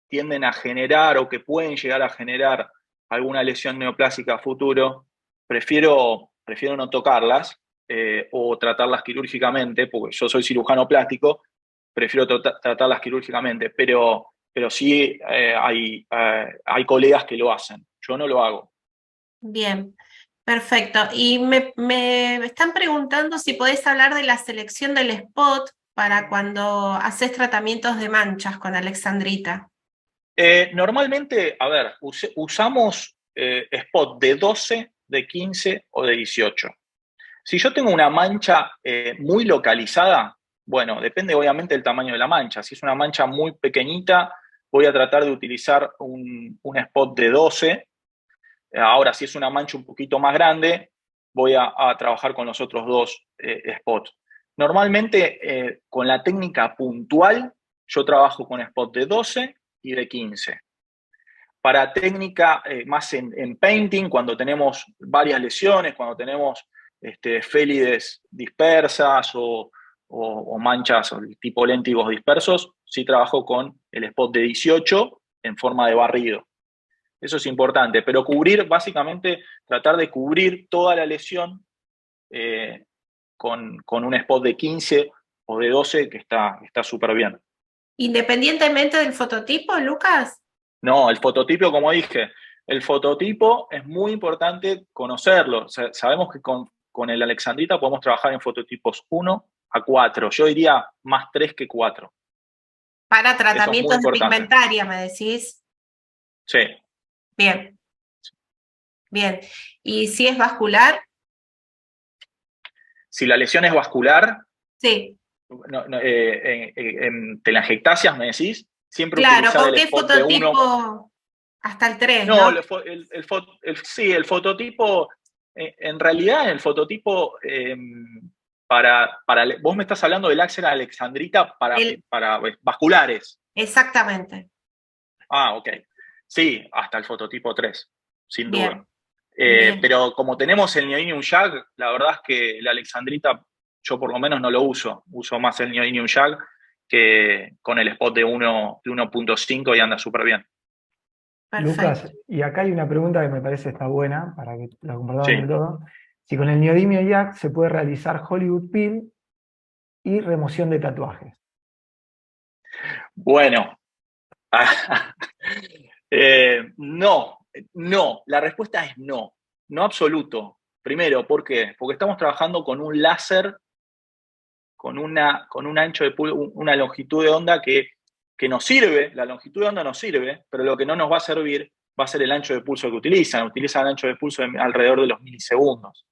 tienden a generar o que pueden llegar a generar alguna lesión neoplásica a futuro, prefiero no tocarlas o tratarlas quirúrgicamente, porque yo soy cirujano plástico, prefiero tratarlas quirúrgicamente, pero pero sí hay colegas que lo hacen. Yo no lo hago. Bien, perfecto. Y me están preguntando si podés hablar de la selección del spot para cuando haces tratamientos de manchas con alexandrita. Normalmente, a ver, usamos spot de 12, de 15 o de 18. Si yo tengo una mancha muy localizada, bueno, depende obviamente del tamaño de la mancha. Si es una mancha muy pequeñita, voy a tratar de utilizar un spot de 12. Ahora, si es una mancha un poquito más grande, voy a trabajar con los otros dos spots. Normalmente, con la técnica puntual, yo trabajo con spot de 12 y de 15. Para técnica más en painting, cuando tenemos varias lesiones, cuando tenemos félides dispersas o manchas tipo léntigos dispersos, sí trabajo con el spot de 18 en forma de barrido. Eso es importante, pero cubrir, básicamente, tratar de cubrir toda la lesión con un spot de 15 o de 12 que está súper bien. Independientemente del fototipo, Lucas. No, el fototipo, como dije, el fototipo es muy importante conocerlo. O sea, sabemos que con el alexandrita podemos trabajar en fototipos 1 a 4. Yo diría más 3 que 4. Para Eso es muy tratamientos de importante. pigmentaria, me decís. Sí. Bien, bien. ¿Y si es vascular? Si la lesión es vascular, Sí. en telangiectasias, me decís, siempre Claro, utilizar ¿con el qué spot de 1. fototipo? Hasta el 3, No, ¿no? sí, el fototipo, en realidad el fototipo, vos me estás hablando del láser alexandrita para vasculares. Exactamente. Ah, ok. Sí, hasta el fototipo 3, sin duda. Bien, bien. Pero como tenemos el Neodymium Jag, la verdad es que la alexandrita yo por lo menos no lo uso. Uso más el Neodymium Jag que con el spot de 1.5 y anda súper bien. Lucas, Perfecto. y acá hay una pregunta que me parece está buena, para que la compartamos Sí. entre todos. Si con el neodimio YAG se puede realizar Hollywood Peel y remoción de tatuajes. Bueno, no, la respuesta es no absoluto. Primero, ¿por qué? Porque estamos trabajando con un láser, con un ancho de pulso, una longitud de onda que nos sirve, la longitud de onda nos sirve, pero lo que no nos va a servir va a ser el ancho de pulso que utilizan el ancho de pulso alrededor de los milisegundos.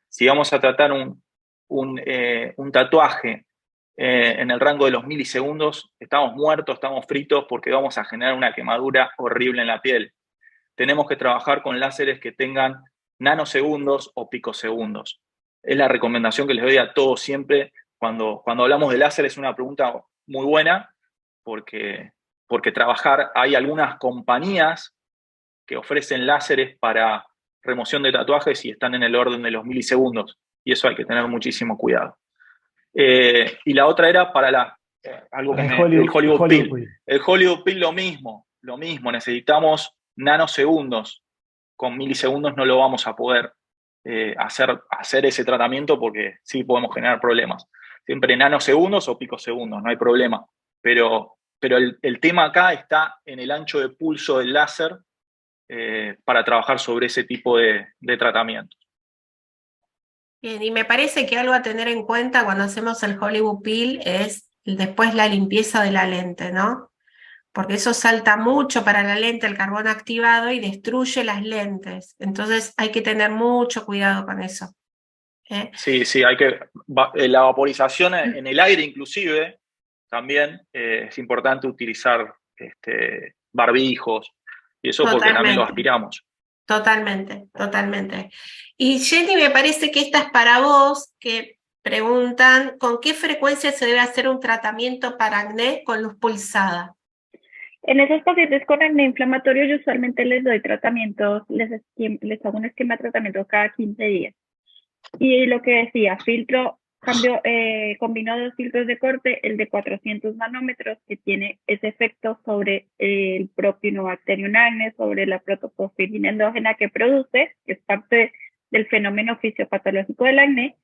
Si vamos a tratar un tatuaje en el rango de los milisegundos, estamos muertos, estamos fritos porque vamos a generar una quemadura horrible en la piel. Tenemos que trabajar con láseres que tengan nanosegundos o picosegundos. Es la recomendación que les doy a todos siempre. Cuando hablamos de láser es una pregunta muy buena porque hay algunas compañías que ofrecen láseres para remoción de tatuajes y están en el orden de los milisegundos. Y eso hay que tener muchísimo cuidado. Y la otra era para algo Para que el el Hollywood Peel. Peel. El Hollywood Peel lo mismo. Necesitamos nanosegundos. Con milisegundos no lo vamos a poder hacer ese tratamiento porque sí podemos generar problemas. Siempre nanosegundos o picosegundos, no hay problema. Pero el tema acá está en el ancho de pulso del láser para trabajar sobre ese tipo de tratamiento. Bien, y me parece que algo a tener en cuenta cuando hacemos el Hollywood Peel es después la limpieza de la lente, ¿no? Porque eso salta mucho para la lente, el carbón activado, y destruye las lentes. Entonces hay que tener mucho cuidado con eso. Sí, la vaporización en el aire inclusive, también es importante utilizar barbijos, y eso porque también lo aspiramos. Totalmente, totalmente. Y Jenny, me parece que esta es para vos, que preguntan ¿con qué frecuencia se debe hacer un tratamiento para acné con luz pulsada? En esos pacientes con acné inflamatorio yo usualmente les doy tratamientos, les hago un esquema de tratamiento cada 15 días. Y lo que decía, combino 2 filtros de corte, el de 400 nanómetros que tiene ese efecto sobre el Propionobacterium acne, sobre la protoporfirina endógena que produce, que es parte del fenómeno fisiopatológico del acné,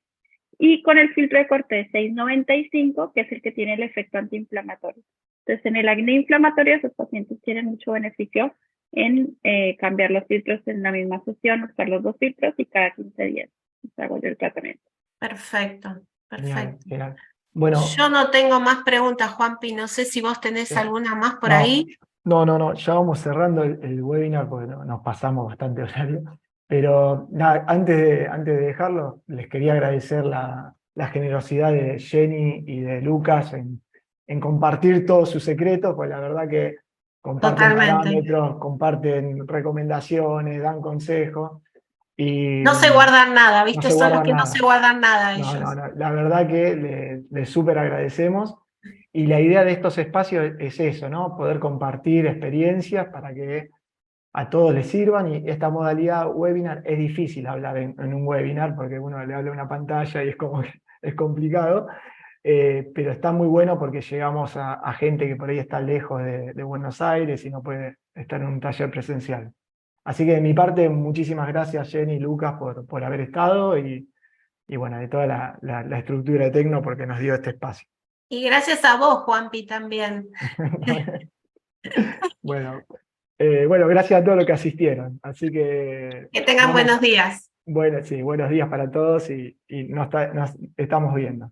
y con el filtro de corte de 695, que es el que tiene el efecto antiinflamatorio. Entonces, en el acné inflamatorio, esos pacientes tienen mucho beneficio en cambiar los filtros en la misma sesión, usar los 2 filtros y cada 15 días hago yo el tratamiento. Perfecto, Genial, perfecto. genial. Bueno, Yo no tengo más preguntas, Juanpi, no sé si vos tenés alguna más por no, ahí. no, ya vamos cerrando el webinar porque nos pasamos bastante horario. Pero nada, antes de dejarlo, les quería agradecer la generosidad de Jenny y de Lucas en compartir todos sus secretos, pues la verdad que comparten Totalmente. parámetros, comparten recomendaciones, dan consejos y No se guardan nada, no ¿viste? se Son los guardan que no se nada. guardan nada No, ellos. la verdad que les súper agradecemos. Y la idea de estos espacios es eso, ¿no? Poder compartir experiencias para que a todos les sirvan. Y esta modalidad webinar es difícil hablar en un webinar porque uno le habla a una pantalla y es como que es complicado. Pero está muy bueno porque llegamos a gente que por ahí está lejos de Buenos Aires y no puede estar en un taller presencial. Así que de mi parte, muchísimas gracias Jenny y Lucas por haber estado y bueno, de toda la estructura de Tecno porque nos dio este espacio. Y gracias a vos, Juanpi, también. Bueno, bueno, gracias a todos los que asistieron. Así que Que tengan vamos, buenos días. bueno, sí, buenos días para todos y nos estamos viendo.